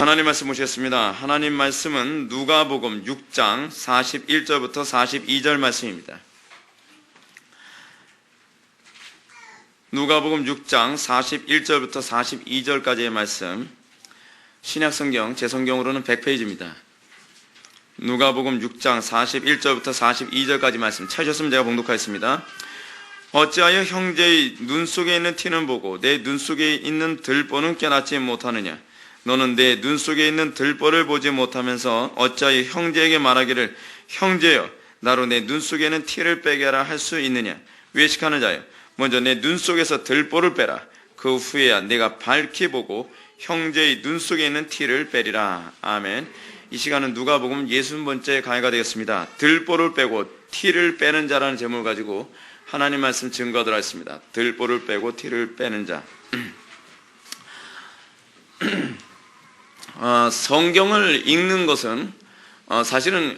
하나님 말씀 보시겠습니다. 하나님 말씀은 누가복음 6장 41절부터 42절 말씀입니다. 누가복음 6장 41절부터 42절까지의 말씀, 신약성경 제 성경으로는 100페이지입니다. 누가복음 6장 41절부터 42절까지 말씀 찾으셨으면 제가 봉독하겠습니다. 어찌하여 형제의 눈 속에 있는 티는 보고 내 눈 속에 있는 들보는 깨닫지 못하느냐? 너는 내 눈 속에 있는 들보를 보지 못하면서 어찌하여 형제에게 말하기를 형제여 나로 내 눈 속에 있는 티를 빼게 하라 할 수 있느냐? 외식하는 자여 먼저 내 눈 속에서 들보를 빼라. 그 후에야 내가 밝히 보고 형제의 눈 속에 있는 티를 빼리라. 아멘. 이 시간은 누가복음 60번째 강의가 되겠습니다. 들보를 빼고 티를 빼는 자라는 제목을 가지고 하나님 말씀 증거하도록 하겠습니다. 들보를 빼고 티를 빼는 자. 성경을 읽는 것은 사실은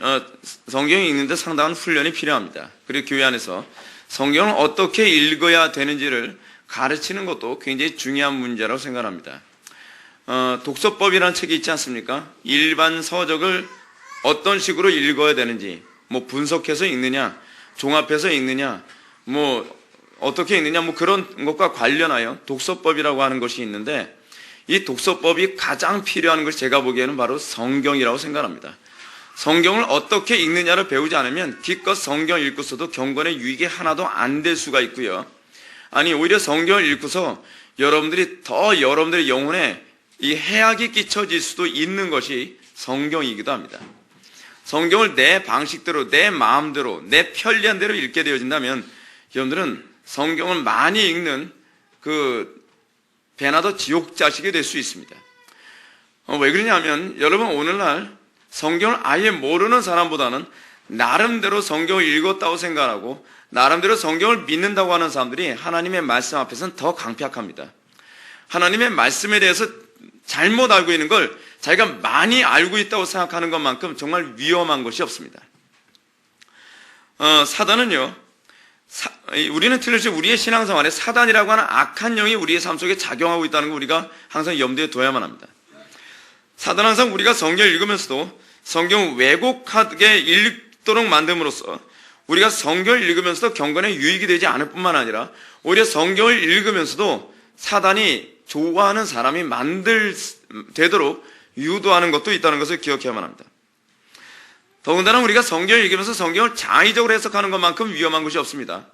성경을 읽는데 상당한 훈련이 필요합니다. 그리고 교회 안에서 성경을 어떻게 읽어야 되는지를 가르치는 것도 굉장히 중요한 문제라고 생각합니다. 독서법이라는 책이 있지 않습니까? 일반 서적을 어떤 식으로 읽어야 되는지, 뭐 분석해서 읽느냐, 종합해서 읽느냐, 뭐 어떻게 읽느냐, 뭐 그런 것과 관련하여 독서법이라고 하는 것이 있는데, 이 독서법이 가장 필요한 것이 제가 보기에는 바로 성경이라고 생각합니다. 성경을 어떻게 읽느냐를 배우지 않으면 기껏 성경을 읽고서도 경건의 유익이 하나도 안 될 수가 있고요. 아니 오히려 성경을 읽고서 여러분들이 더 여러분들의 영혼에 이 해악이 끼쳐질 수도 있는 것이 성경이기도 합니다. 성경을 내 방식대로, 내 마음대로, 내 편리한 대로 읽게 되어진다면 여러분들은 성경을 많이 읽는 배나더 지옥 자식이 될 수 있습니다. 왜 그러냐면 여러분 오늘날 성경을 아예 모르는 사람보다는 나름대로 성경을 읽었다고 생각하고 나름대로 성경을 믿는다고 하는 사람들이 하나님의 말씀 앞에서는 더 강팍합니다. 하나님의 말씀에 대해서 잘못 알고 있는 걸 자기가 많이 알고 있다고 생각하는 것만큼 정말 위험한 것이 없습니다. 사단은요, 우리는 틀림없이 우리의 신앙생활에 사단이라고 하는 악한 영이 우리의 삶 속에 작용하고 있다는 걸 우리가 항상 염두에 둬야만 합니다. 사단은 항상 우리가 성경을 읽으면서도 성경을 왜곡하게 읽도록 만듦으로써 우리가 성경을 읽으면서도 경건에 유익이 되지 않을 뿐만 아니라 오히려 성경을 읽으면서도 사단이 좋아하는 사람이 되도록 유도하는 것도 있다는 것을 기억해야만 합니다. 더군다나 우리가 성경을 읽으면서 성경을 장의적으로 해석하는 것만큼 위험한 것이 없습니다.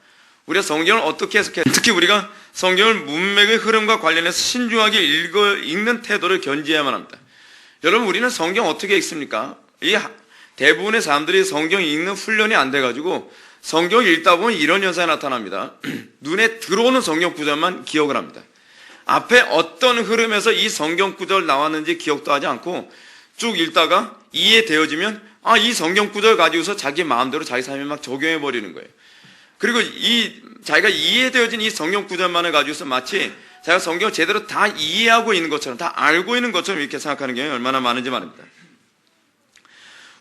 우리가 성경을 어떻게 해석해야, 특히 우리가 성경을 문맥의 흐름과 관련해서 신중하게 읽는 태도를 견지해야만 합니다. 여러분 우리는 성경 어떻게 읽습니까? 대부분의 사람들이 성경 읽는 훈련이 안 돼가지고 성경을 읽다 보면 이런 현상이 나타납니다. 눈에 들어오는 성경 구절만 기억을 합니다. 앞에 어떤 흐름에서 이 성경 구절 나왔는지 기억도 하지 않고 쭉 읽다가 이해되어지면 이 성경 구절 가지고서 자기 마음대로 자기 삶에 막 적용해 버리는 거예요. 그리고 자기가 이해되어진 이 성경 구절만을 가지고서 마치 자기가 성경을 제대로 다 이해하고 있는 것처럼, 다 알고 있는 것처럼 이렇게 생각하는 경우가 얼마나 많은지 말입니다.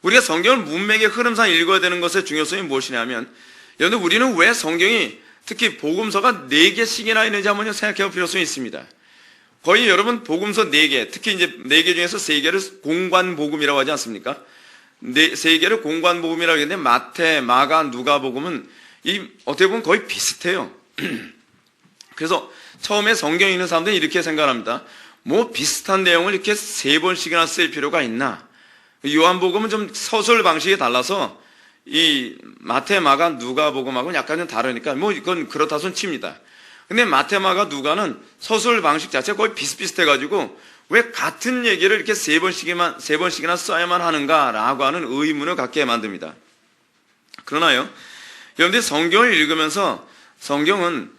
우리가 성경을 문맥의 흐름상 읽어야 되는 것의 중요성이 무엇이냐면, 여러분 우리는 왜 성경이 특히 복음서가 4개씩이나 있는지 한번 생각해 볼 필요성이 있습니다. 거의 여러분 복음서 4개, 특히 이제 4개 중에서 3개를 공관복음이라고 하지 않습니까? 3개를 공관복음이라고 하는데 마태, 마가, 누가복음은 어떻게 보면 거의 비슷해요. 그래서 처음에 성경 읽는 사람들은 이렇게 생각합니다. 뭐 비슷한 내용을 이렇게 3번씩이나 쓸 필요가 있나? 요한복음은 좀 서술 방식이 달라서 이 마태, 마가, 누가복음하고는 약간 좀 다르니까 뭐 이건 그렇다 손 칩니다. 근데 마태, 마가, 누가는 서술 방식 자체가 거의 비슷비슷해가지고 왜 같은 얘기를 이렇게 3번씩이나 써야만 하는가라고 하는 의문을 갖게 만듭니다. 그러나요, 여러분들이 성경을 읽으면서 성경은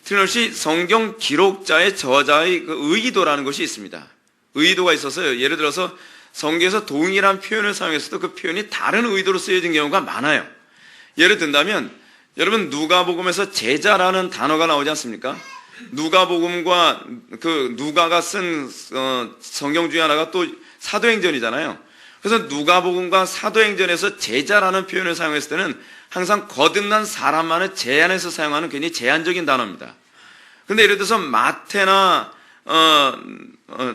틀림없이 성경 기록자의 저자의 의도라는 것이 있습니다. 의도가 있어서요. 예를 들어서 성경에서 동일한 표현을 사용했어도 그 표현이 다른 의도로 쓰여진 경우가 많아요. 예를 든다면 여러분 누가복음에서 제자라는 단어가 나오지 않습니까? 누가복음과 누가가 쓴 성경 중에 하나가 또 사도행전이잖아요. 그래서 누가복음과 사도행전에서 제자라는 표현을 사용했을 때는 항상 거듭난 사람만을 제한해서 사용하는 굉장히 제한적인 단어입니다. 그런데 예를 들어서 마태나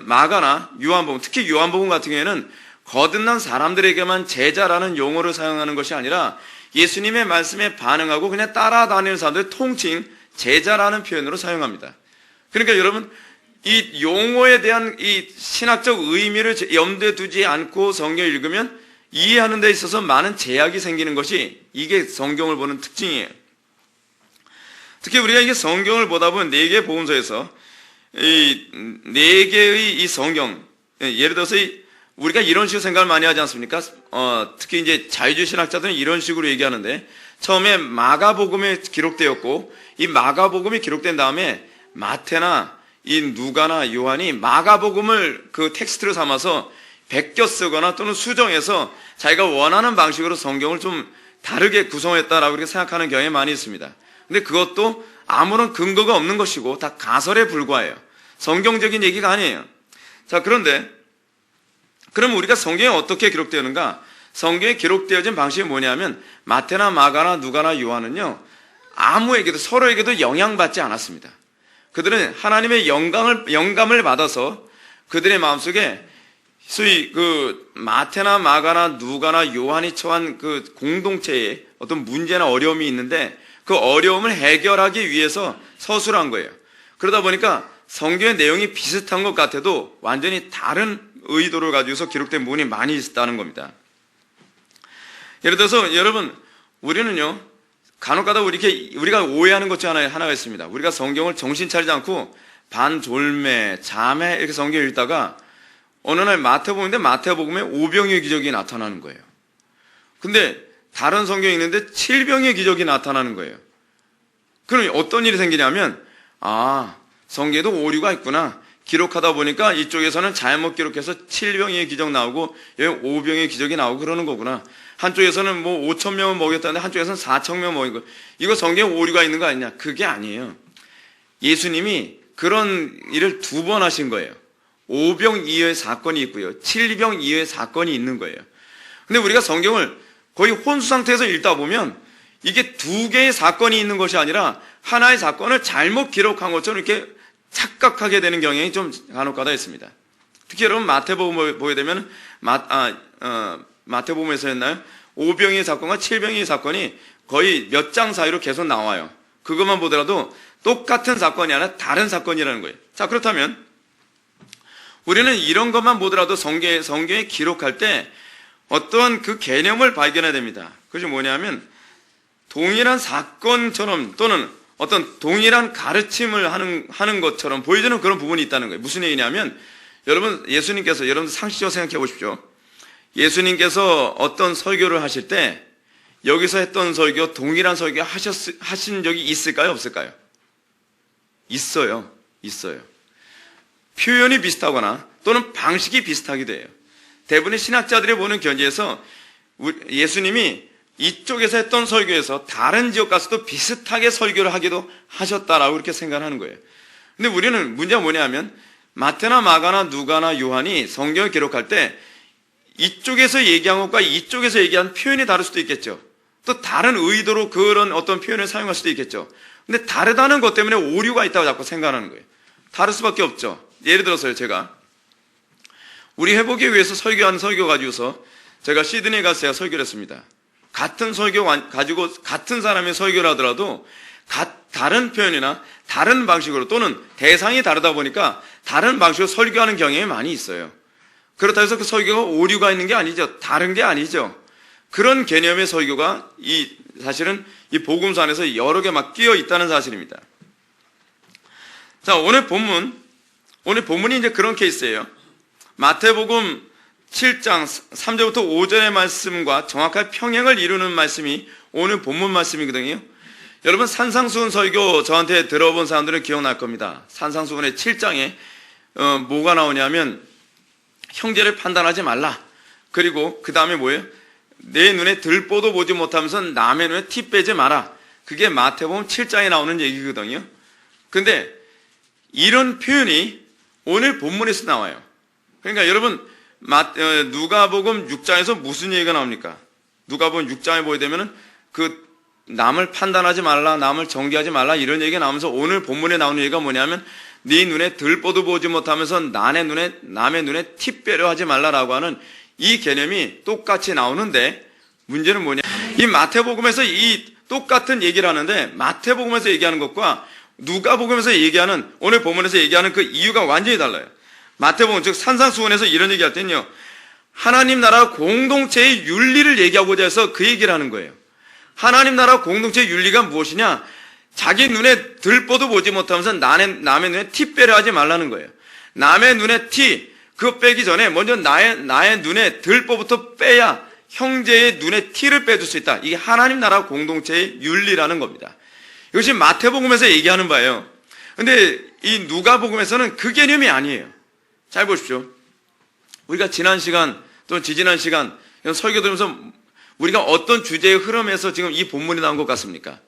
마가나 요한복음, 특히 요한복음 같은 경우에는 거듭난 사람들에게만 제자라는 용어를 사용하는 것이 아니라 예수님의 말씀에 반응하고 그냥 따라다니는 사람들의 통칭 제자라는 표현으로 사용합니다. 그러니까 여러분, 이 용어에 대한 이 신학적 의미를 염두에 두지 않고 성경을 읽으면 이해하는 데 있어서 많은 제약이 생기는 것이 이게 성경을 보는 특징이에요. 특히 우리가 이게 성경을 보다 보면 4개의 복음서에서 이 4개의 이 성경, 예를 들어서 우리가 이런 식으로 생각을 많이 하지 않습니까? 특히 이제 자유주의 신학자들은 이런 식으로 얘기하는데, 처음에 마가복음에 기록되었고, 이 마가복음이 기록된 다음에 마태나 이 누가나 요한이 마가복음을 그 텍스트로 삼아서 베껴 쓰거나 또는 수정해서 자기가 원하는 방식으로 성경을 좀 다르게 구성했다라고 그렇게 생각하는 경향이 많이 있습니다. 근데 그것도 아무런 근거가 없는 것이고 다 가설에 불과해요. 성경적인 얘기가 아니에요. 자, 그런데 그럼 우리가 성경에 어떻게 기록되는가? 성경에 기록되어진 방식이 뭐냐면 마태나 마가나 누가나 요한은요, 아무에게도 서로에게도 영향받지 않았습니다. 그들은 하나님의 영감을 받아서 그들의 마음속에 소위 그 마태나 마가나 누가나 요한이 처한 그 공동체에 어떤 문제나 어려움이 있는데 그 어려움을 해결하기 위해서 서술을 한 거예요. 그러다 보니까 성경의 내용이 비슷한 것 같아도 완전히 다른 의도를 가지고서 기록된 부분이 많이 있다는 겁니다. 예를 들어서 여러분, 우리는요, 간혹가다 우리가 오해하는 것 중 하나가 있습니다. 우리가 성경을 정신 차리지 않고 반졸매, 잠에 이렇게 성경을 읽다가 어느 날 마태복음인데 마태복음에 5병의 기적이 나타나는 거예요. 근데 다른 성경이 있는데 7병의 기적이 나타나는 거예요. 그럼 어떤 일이 생기냐면, 성경에도 오류가 있구나. 기록하다 보니까 이쪽에서는 잘못 기록해서 7병의 기적 나오고 여기 5병의 기적이 나오고 그러는 거구나. 한쪽에서는 뭐 5,000명을 먹였다는데 한쪽에서는 4,000명 먹인 거. 이거 성경에 오류가 있는 거 아니냐? 그게 아니에요. 예수님이 그런 일을 2번 하신 거예요. 5병 이후의 사건이 있고요. 7병 이후의 사건이 있는 거예요. 근데 우리가 성경을 거의 혼수 상태에서 읽다 보면 이게 2개의 사건이 있는 것이 아니라 하나의 사건을 잘못 기록한 것처럼 이렇게 착각하게 되는 경향이 좀 간혹가다 있습니다. 특히 여러분 마태복음을 보게 되면 마태복음에서였나요? 5병의 사건과 7병의 사건이 거의 몇 장 사이로 계속 나와요. 그것만 보더라도 똑같은 사건이 아니라 다른 사건이라는 거예요. 자, 그렇다면 우리는 이런 것만 보더라도 성경에 기록할 때 어떠한 그 개념을 발견해야 됩니다. 그것이 뭐냐면 동일한 사건처럼 또는 어떤 동일한 가르침을 하는 것처럼 보여주는 그런 부분이 있다는 거예요. 무슨 얘기냐면 여러분 상식적으로 생각해 보십시오. 예수님께서 어떤 설교를 하실 때 여기서 했던 설교 동일한 설교 하신 적이 있을까요? 없을까요? 있어요. 표현이 비슷하거나 또는 방식이 비슷하기도 해요. 대부분의 신학자들이 보는 견지에서 예수님이 이쪽에서 했던 설교에서 다른 지역 가서도 비슷하게 설교를 하기도 하셨다라고 그렇게 생각하는 거예요. 근데 우리는 문제가 뭐냐면 마태나 마가나 누가나 요한이 성경을 기록할 때 이쪽에서 얘기한 것과 이쪽에서 얘기한 표현이 다를 수도 있겠죠. 또 다른 의도로 그런 어떤 표현을 사용할 수도 있겠죠. 근데 다르다는 것 때문에 오류가 있다고 자꾸 생각하는 거예요. 다를 수밖에 없죠. 예를 들어서요, 제가 우리 회복에 위해서 설교하는 설교 가지고서 제가 시드니에 가서 제가 설교를 했습니다. 같은 설교 가지고 같은 사람이 설교를 하더라도 다른 표현이나 다른 방식으로 또는 대상이 다르다 보니까 다른 방식으로 설교하는 경향이 많이 있어요. 그렇다고 해서 그 설교가 오류가 있는 게 아니죠. 다른 게 아니죠. 그런 개념의 설교가 사실은 이 복음서 안에서 여러 개 막 끼어 있다는 사실입니다. 자, 오늘 본문이 이제 그런 케이스예요. 마태복음 7장 3절부터 5절의 말씀과 정확하게 평행을 이루는 말씀이 오늘 본문 말씀이거든요. 여러분 산상수훈 설교 저한테 들어본 사람들은 기억날 겁니다. 산상수훈의 7장에 뭐가 나오냐면 형제를 판단하지 말라. 그리고 그 다음에 뭐예요? 내 눈에 들보도 보지 못하면서 남의 눈에 티 빼지 마라. 그게 마태복음 7장에 나오는 얘기거든요. 근데 이런 표현이 오늘 본문에서 나와요. 그러니까 여러분 누가복음 6장에서 무슨 얘기가 나옵니까? 누가복음 6장에 보게 되면은 그 남을 판단하지 말라, 남을 정죄하지 말라 이런 얘기가 나오면서 오늘 본문에 나오는 얘기가 뭐냐면 네 눈에 들보도 보지 못하면서 남의 눈에 티빼려 하지 말라라고 하는 이 개념이 똑같이 나오는데, 문제는 뭐냐? 이 마태복음에서 이 똑같은 얘기를 하는데, 마태복음에서 얘기하는 것과 누가복음에서 얘기하는, 오늘 본문에서 얘기하는 그 이유가 완전히 달라요. 마태복음, 즉 산상수훈에서 이런 얘기할 때는요, 하나님 나라 공동체의 윤리를 얘기하고자 해서 그 얘기를 하는 거예요. 하나님 나라 공동체의 윤리가 무엇이냐? 자기 눈에 들보도 보지 못하면서 남의 눈에 티 빼려 하지 말라는 거예요. 남의 눈에 티, 그거 빼기 전에 먼저 나의 눈에 들보부터 빼야 형제의 눈에 티를 빼줄 수 있다. 이게 하나님 나라 공동체의 윤리라는 겁니다. 이것이 마태복음에서 얘기하는 바예요. 근데 이 누가복음에서는 그 개념이 아니에요. 잘 보십시오. 우리가 지난 시간 또는 지지난 시간 설교 들으면서 우리가 어떤 주제의 흐름에서 지금 이 본문이 나온 것 같습니까?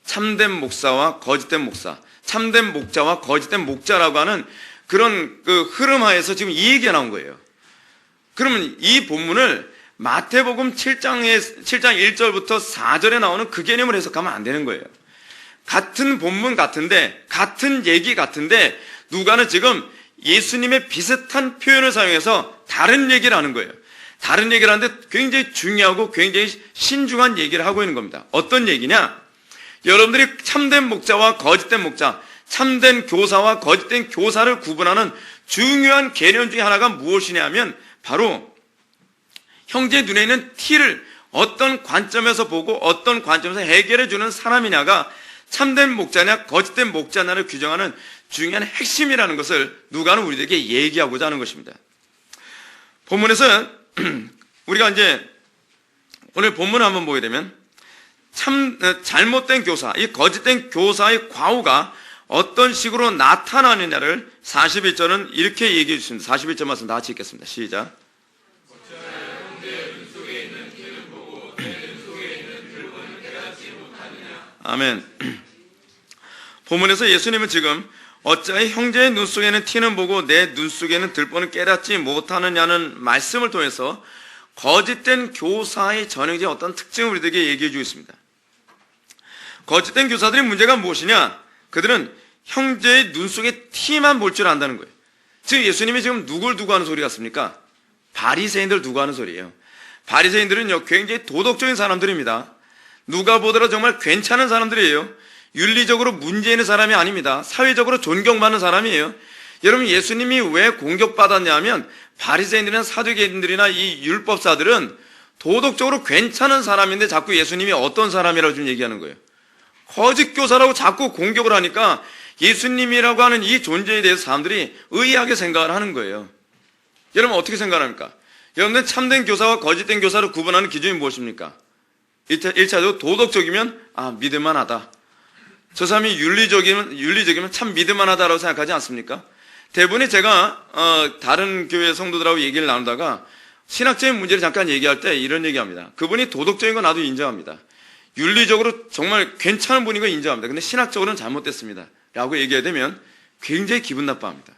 참된 목사와 거짓된 목사, 참된 목자와 거짓된 목자라고 하는 그런 그 흐름 하에서 지금 이 얘기가 나온 거예요. 그러면 이 본문을 마태복음 7장 1절부터 4절에 나오는 그 개념을 해석하면 안 되는 거예요. 같은 본문 같은데, 같은 얘기 같은데, 누가는 지금 예수님의 비슷한 표현을 사용해서 다른 얘기를 하는 거예요. 다른 얘기를 하는데 굉장히 중요하고 굉장히 신중한 얘기를 하고 있는 겁니다. 어떤 얘기냐? 여러분들이 참된 목자와 거짓된 목자, 참된 교사와 거짓된 교사를 구분하는 중요한 개념 중에 하나가 무엇이냐면 바로 형제 눈에 있는 티를 어떤 관점에서 보고 어떤 관점에서 해결해 주는 사람이냐가 참된 목자냐 거짓된 목자냐를 규정하는 중요한 핵심이라는 것을 누가는 우리에게 얘기하고자 하는 것입니다. 본문에서 우리가 이제 오늘 본문을 한번 보게 되면 잘못된 교사, 이 거짓된 교사의 과오가 어떤 식으로 나타나느냐를 41절은 이렇게 얘기해 주십니다. 41절 말씀 다 같이 읽겠습니다. 시작. 아멘. 본문에서 예수님은 지금 어찌하여 형제의 눈 속에는 티는 보고 내 눈 속에는 들보는 깨닫지 못하느냐는 말씀을 통해서 거짓된 교사의 전형적인 어떤 특징을 우리들에게 얘기해 주고 있습니다. 거짓된 교사들의 문제가 무엇이냐? 그들은 형제의 눈 속에 티만 볼 줄 안다는 거예요. 지금 예수님이 지금 누굴 두고 하는 소리 같습니까? 바리새인들 두고 하는 소리예요. 바리새인들은요 굉장히 도덕적인 사람들입니다. 누가 보더라도 정말 괜찮은 사람들이에요. 윤리적으로 문제 있는 사람이 아닙니다. 사회적으로 존경받는 사람이에요. 여러분 예수님이 왜 공격받았냐 하면 바리새인들이나 사두개인들이나 이 율법사들은 도덕적으로 괜찮은 사람인데 자꾸 예수님이 어떤 사람이라고 좀 얘기하는 거예요. 거짓 교사라고 자꾸 공격을 하니까 예수님이라고 하는 이 존재에 대해서 사람들이 의아하게 생각을 하는 거예요. 여러분 어떻게 생각합니까? 여러분들 참된 교사와 거짓된 교사를 구분하는 기준이 무엇입니까? 1차적으로 도덕적이면 믿을만하다. 저 사람이 윤리적이면 참 믿을만하다라고 생각하지 않습니까? 대부분이 제가 다른 교회 성도들하고 얘기를 나누다가 신학적인 문제를 잠깐 얘기할 때 이런 얘기합니다. 그분이 도덕적인 거 나도 인정합니다. 윤리적으로 정말 괜찮은 분인 거 인정합니다. 근데 신학적으로는 잘못됐습니다. 라고 얘기해야 되면 굉장히 기분 나빠합니다.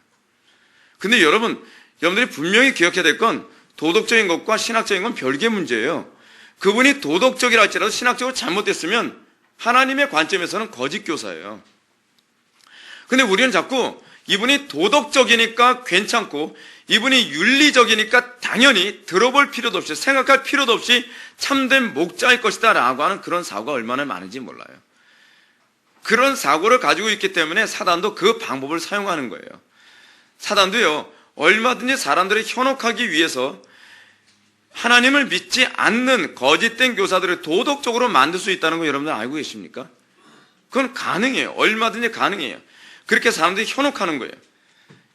근데 여러분들이 분명히 기억해야 될 건 도덕적인 것과 신학적인 건 별개의 문제예요. 그분이 도덕적이라 할지라도 신학적으로 잘못됐으면 하나님의 관점에서는 거짓 교사예요. 근데 우리는 자꾸 이분이 도덕적이니까 괜찮고 이분이 윤리적이니까 당연히 들어볼 필요도 없이 생각할 필요도 없이 참된 목자일 것이다 라고 하는 그런 사고가 얼마나 많은지 몰라요. 그런 사고를 가지고 있기 때문에 사단도 그 방법을 사용하는 거예요. 사단도요 얼마든지 사람들을 현혹하기 위해서 하나님을 믿지 않는 거짓된 교사들을 도덕적으로 만들 수 있다는 거 여러분들 알고 계십니까? 그건 가능해요. 얼마든지 가능해요. 그렇게 사람들이 현혹하는 거예요.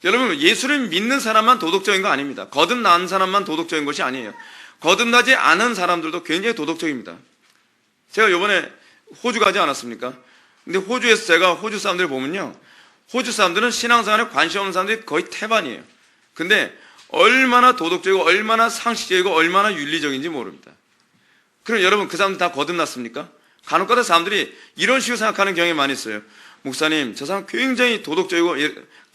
여러분 예수를 믿는 사람만 도덕적인 거 아닙니다. 거듭난 사람만 도덕적인 것이 아니에요. 거듭나지 않은 사람들도 굉장히 도덕적입니다. 제가 이번에 호주 가지 않았습니까? 근데 호주에서 제가 호주 사람들 보면요 호주 사람들은 신앙생활에 관심 없는 사람들이 거의 태반이에요. 근데 얼마나 도덕적이고 얼마나 상식적이고 얼마나 윤리적인지 모릅니다. 그럼 여러분 그 사람들 다 거듭났습니까? 간혹가다 사람들이 이런 식으로 생각하는 경향이 많이 있어요. 목사님 저 사람 굉장히 도덕적이고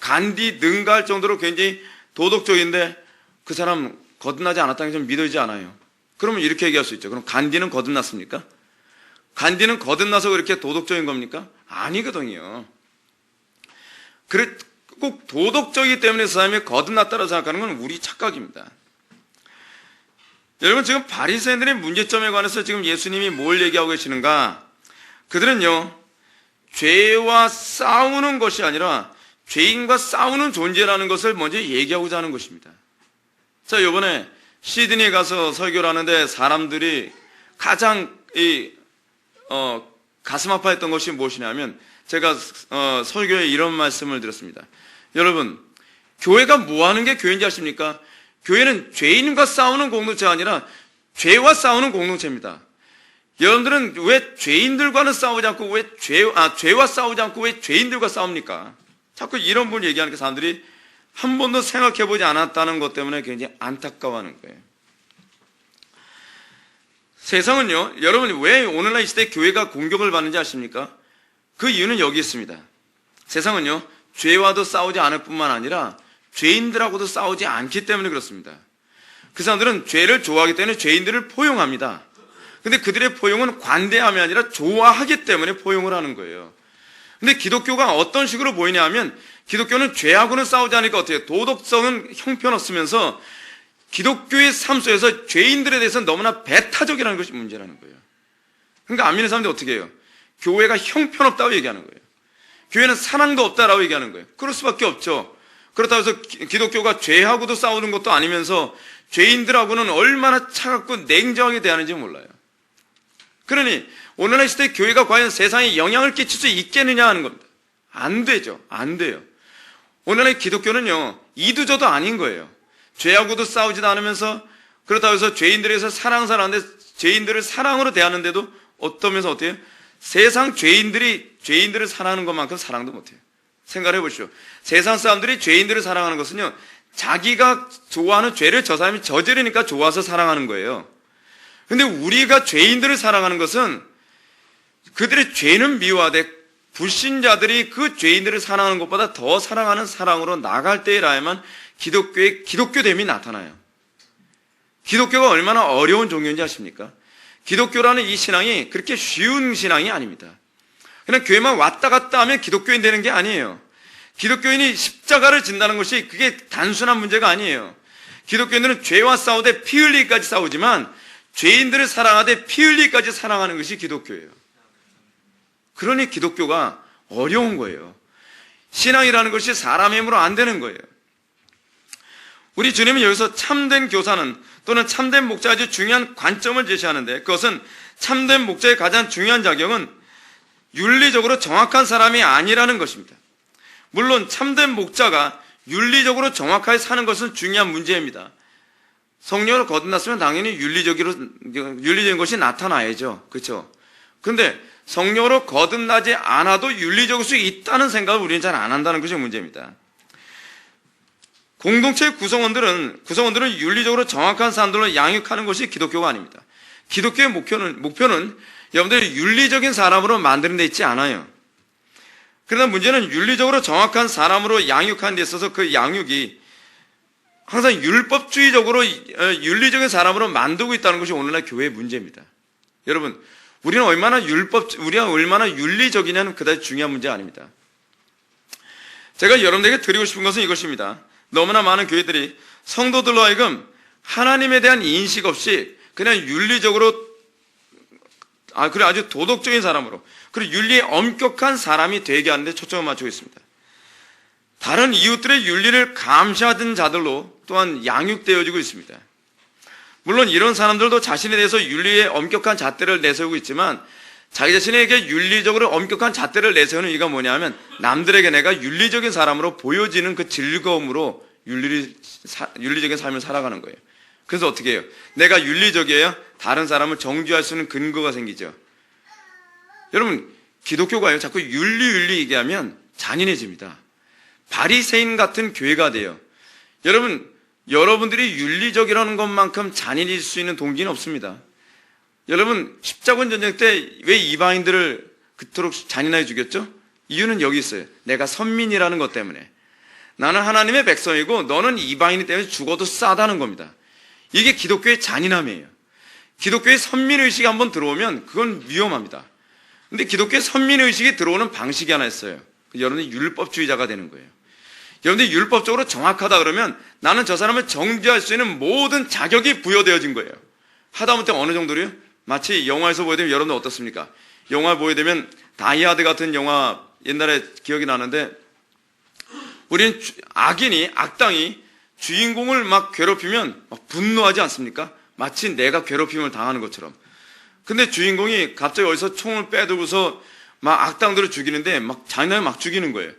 간디 능가할 정도로 굉장히 도덕적인데 그 사람 거듭나지 않았다는 게 좀 믿어지지 않아요. 그러면 이렇게 얘기할 수 있죠. 그럼 간디는 거듭났습니까? 간디는 거듭나서 그렇게 도덕적인 겁니까? 아니거든요. 꼭 도덕적이기 때문에 그 사람이 거듭났다고 생각하는 건 우리 착각입니다. 여러분, 지금 바리새인들의 문제점에 관해서 지금 예수님이 뭘 얘기하고 계시는가? 그들은요, 죄와 싸우는 것이 아니라 죄인과 싸우는 존재라는 것을 먼저 얘기하고자 하는 것입니다. 자, 이번에 시드니에 가서 설교를 하는데 사람들이 가장 가슴 아파했던 것이 무엇이냐면, 제가 설교에 이런 말씀을 드렸습니다. 여러분, 교회가 뭐 하는 게 교회인지 아십니까? 교회는 죄인과 싸우는 공동체가 아니라 죄와 싸우는 공동체입니다. 여러분들은 왜 죄인들과는 싸우지 않고 왜 죄와 싸우지 않고 왜 죄인들과 싸웁니까? 자꾸 이런 분 얘기하니까 사람들이 한 번도 생각해보지 않았다는 것 때문에 굉장히 안타까워하는 거예요. 세상은요, 여러분 왜 오늘날 이 시대에 교회가 공격을 받는지 아십니까? 그 이유는 여기 있습니다. 세상은요, 죄와도 싸우지 않을 뿐만 아니라 죄인들하고도 싸우지 않기 때문에 그렇습니다. 그 사람들은 죄를 좋아하기 때문에 죄인들을 포용합니다. 근데 그들의 포용은 관대함이 아니라 좋아하기 때문에 포용을 하는 거예요. 근데 기독교가 어떤 식으로 보이냐 하면, 기독교는 죄하고는 싸우지 않으니까 어떻게 해요? 도덕성은 형편없으면서 기독교의 삶 속에서 죄인들에 대해서는 너무나 배타적이라는 것이 문제라는 거예요. 그러니까 안 믿는 사람들이 어떻게 해요? 교회가 형편없다고 얘기하는 거예요. 교회는 사랑도 없다라고 얘기하는 거예요. 그럴 수밖에 없죠. 그렇다고 해서 기독교가 죄하고도 싸우는 것도 아니면서 죄인들하고는 얼마나 차갑고 냉정하게 대하는지 몰라요. 그러니 오늘날 시대 교회가 과연 세상에 영향을 끼칠 수 있겠느냐 하는 겁니다. 안 되죠. 안 돼요. 오늘날 기독교는요, 이두저도 아닌 거예요. 죄하고도 싸우지도 않으면서, 그렇다고 해서 죄인들에서 사랑하는데 죄인들을 사랑으로 대하는데도 어떠면서 어때요? 세상 죄인들을 사랑하는 것만큼 사랑도 못해요. 생각해 보십시오. 세상 사람들이 죄인들을 사랑하는 것은요, 자기가 좋아하는 죄를 저 사람이 저지르니까 좋아서 사랑하는 거예요. 근데 우리가 죄인들을 사랑하는 것은 그들의 죄는 미워하되 불신자들이 그 죄인들을 사랑하는 것보다 더 사랑하는 사랑으로 나갈 때라야만 기독교의 기독교됨이 나타나요. 기독교가 얼마나 어려운 종교인지 아십니까? 기독교라는 이 신앙이 그렇게 쉬운 신앙이 아닙니다. 그냥 교회만 왔다 갔다 하면 기독교인 되는 게 아니에요. 기독교인이 십자가를 진다는 것이 그게 단순한 문제가 아니에요. 기독교인들은 죄와 싸우되 피 흘리기까지 싸우지만 죄인들을 사랑하되 피 흘리기까지 사랑하는 것이 기독교예요. 그러니 기독교가 어려운 거예요. 신앙이라는 것이 사람의 힘으로 안 되는 거예요. 우리 주님은 여기서 참된 교사는 또는 참된 목자의 아주 중요한 관점을 제시하는데, 그것은 참된 목자의 가장 중요한 작용은 윤리적으로 정확한 사람이 아니라는 것입니다. 물론 참된 목자가 윤리적으로 정확하게 사는 것은 중요한 문제입니다. 성령으로 거듭났으면 당연히 윤리적인 것이 나타나야죠. 그렇죠? 그런데 성령으로 거듭나지 않아도 윤리적일 수 있다는 생각을 우리는 잘 안 한다는 것이 문제입니다. 공동체의 구성원들은 윤리적으로 정확한 사람들로 양육하는 것이 기독교가 아닙니다. 기독교의 목표는 여러분들이 윤리적인 사람으로 만드는 데 있지 않아요. 그러나 문제는 윤리적으로 정확한 사람으로 양육하는 데 있어서 그 양육이 항상 율법주의적으로 윤리적인 사람으로 만들고 있다는 것이 오늘날 교회의 문제입니다. 여러분, 우리가 얼마나 윤리적이냐는 그다지 중요한 문제가 아닙니다. 제가 여러분들에게 드리고 싶은 것은 이것입니다. 너무나 많은 교회들이 성도들로 하여금 하나님에 대한 인식 없이 그냥 윤리적으로, 그래 아주 도덕적인 사람으로, 그리고 윤리에 엄격한 사람이 되게 하는데 초점을 맞추고 있습니다. 다른 이웃들의 윤리를 감시하던 자들로 또한 양육되어지고 있습니다. 물론 이런 사람들도 자신에 대해서 윤리에 엄격한 잣대를 내세우고 있지만, 자기 자신에게 윤리적으로 엄격한 잣대를 내세우는 이유가 뭐냐면, 남들에게 내가 윤리적인 사람으로 보여지는 그 즐거움으로 윤리적인 삶을 살아가는 거예요. 그래서 어떻게 해요? 내가 윤리적이어야 다른 사람을 정죄할 수 있는 근거가 생기죠. 여러분, 기독교가요, 자꾸 윤리 얘기하면 잔인해집니다. 바리새인 같은 교회가 돼요. 여러분들이 윤리적이라는 것만큼 잔인해질 수 있는 동기는 없습니다. 여러분, 십자군 전쟁 때 왜 이방인들을 그토록 잔인하게 죽였죠? 이유는 여기 있어요. 내가 선민이라는 것 때문에. 나는 하나님의 백성이고 너는 이방인이 때문에 죽어도 싸다는 겁니다. 이게 기독교의 잔인함이에요. 기독교의 선민의식이 한번 들어오면 그건 위험합니다. 근데 기독교의 선민의식이 들어오는 방식이 하나 있어요. 여러분이 율법주의자가 되는 거예요. 여러분들이 율법적으로 정확하다 그러면 나는 저 사람을 정죄할 수 있는 모든 자격이 부여되어진 거예요. 하다못해 어느 정도로요? 마치 영화에서 보게 되면 여러분들 어떻습니까? 영화 보게 되면 다이하드 같은 영화 옛날에 기억이 나는데 우리는 악당이 주인공을 막 괴롭히면 막 분노하지 않습니까? 마치 내가 괴롭힘을 당하는 것처럼. 근데 주인공이 갑자기 어디서 총을 빼들고서 막 악당들을 죽이는데 막 잔인하게 막 죽이는 거예요.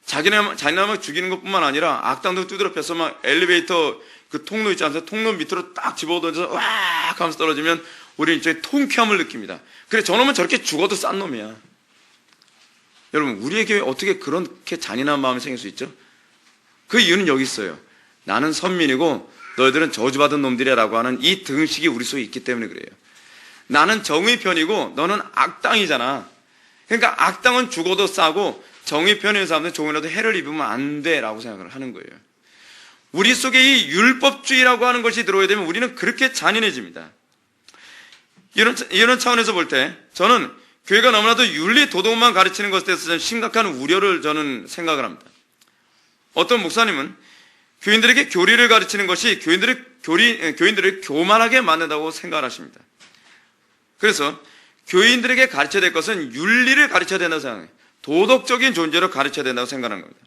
잔인하게 막 죽이는 것뿐만 아니라 악당들 두드려 패서 막 엘리베이터 그 통로 있지 않습니까? 통로 밑으로 딱 집어던져서 와 하면서 떨어지면 우리는 이제 통쾌함을 느낍니다. 그래 저놈은 저렇게 죽어도 싼 놈이야. 여러분 우리에게 어떻게 그렇게 잔인한 마음이 생길 수 있죠? 그 이유는 여기 있어요. 나는 선민이고 너희들은 저주받은 놈들이라고 하는 이 등식이 우리 속에 있기 때문에 그래요. 나는 정의 편이고 너는 악당이잖아. 그러니까 악당은 죽어도 싸고 정의 편인 사람들은 조금이라도 해를 입으면 안 돼라고 생각을 하는 거예요. 우리 속에 이 율법주의라고 하는 것이 들어오게 되면 우리는 그렇게 잔인해집니다. 이런 차원에서 볼 때 저는 교회가 너무나도 윤리 도덕만 가르치는 것에 대해서 저는 심각한 우려를 저는 생각을 합니다. 어떤 목사님은 교인들에게 교리를 가르치는 것이 교인들을 교만하게 만든다고 생각을 하십니다. 그래서 교인들에게 가르쳐야 될 것은 윤리를 가르쳐야 된다고 생각해요. 도덕적인 존재로 가르쳐야 된다고 생각하는 겁니다.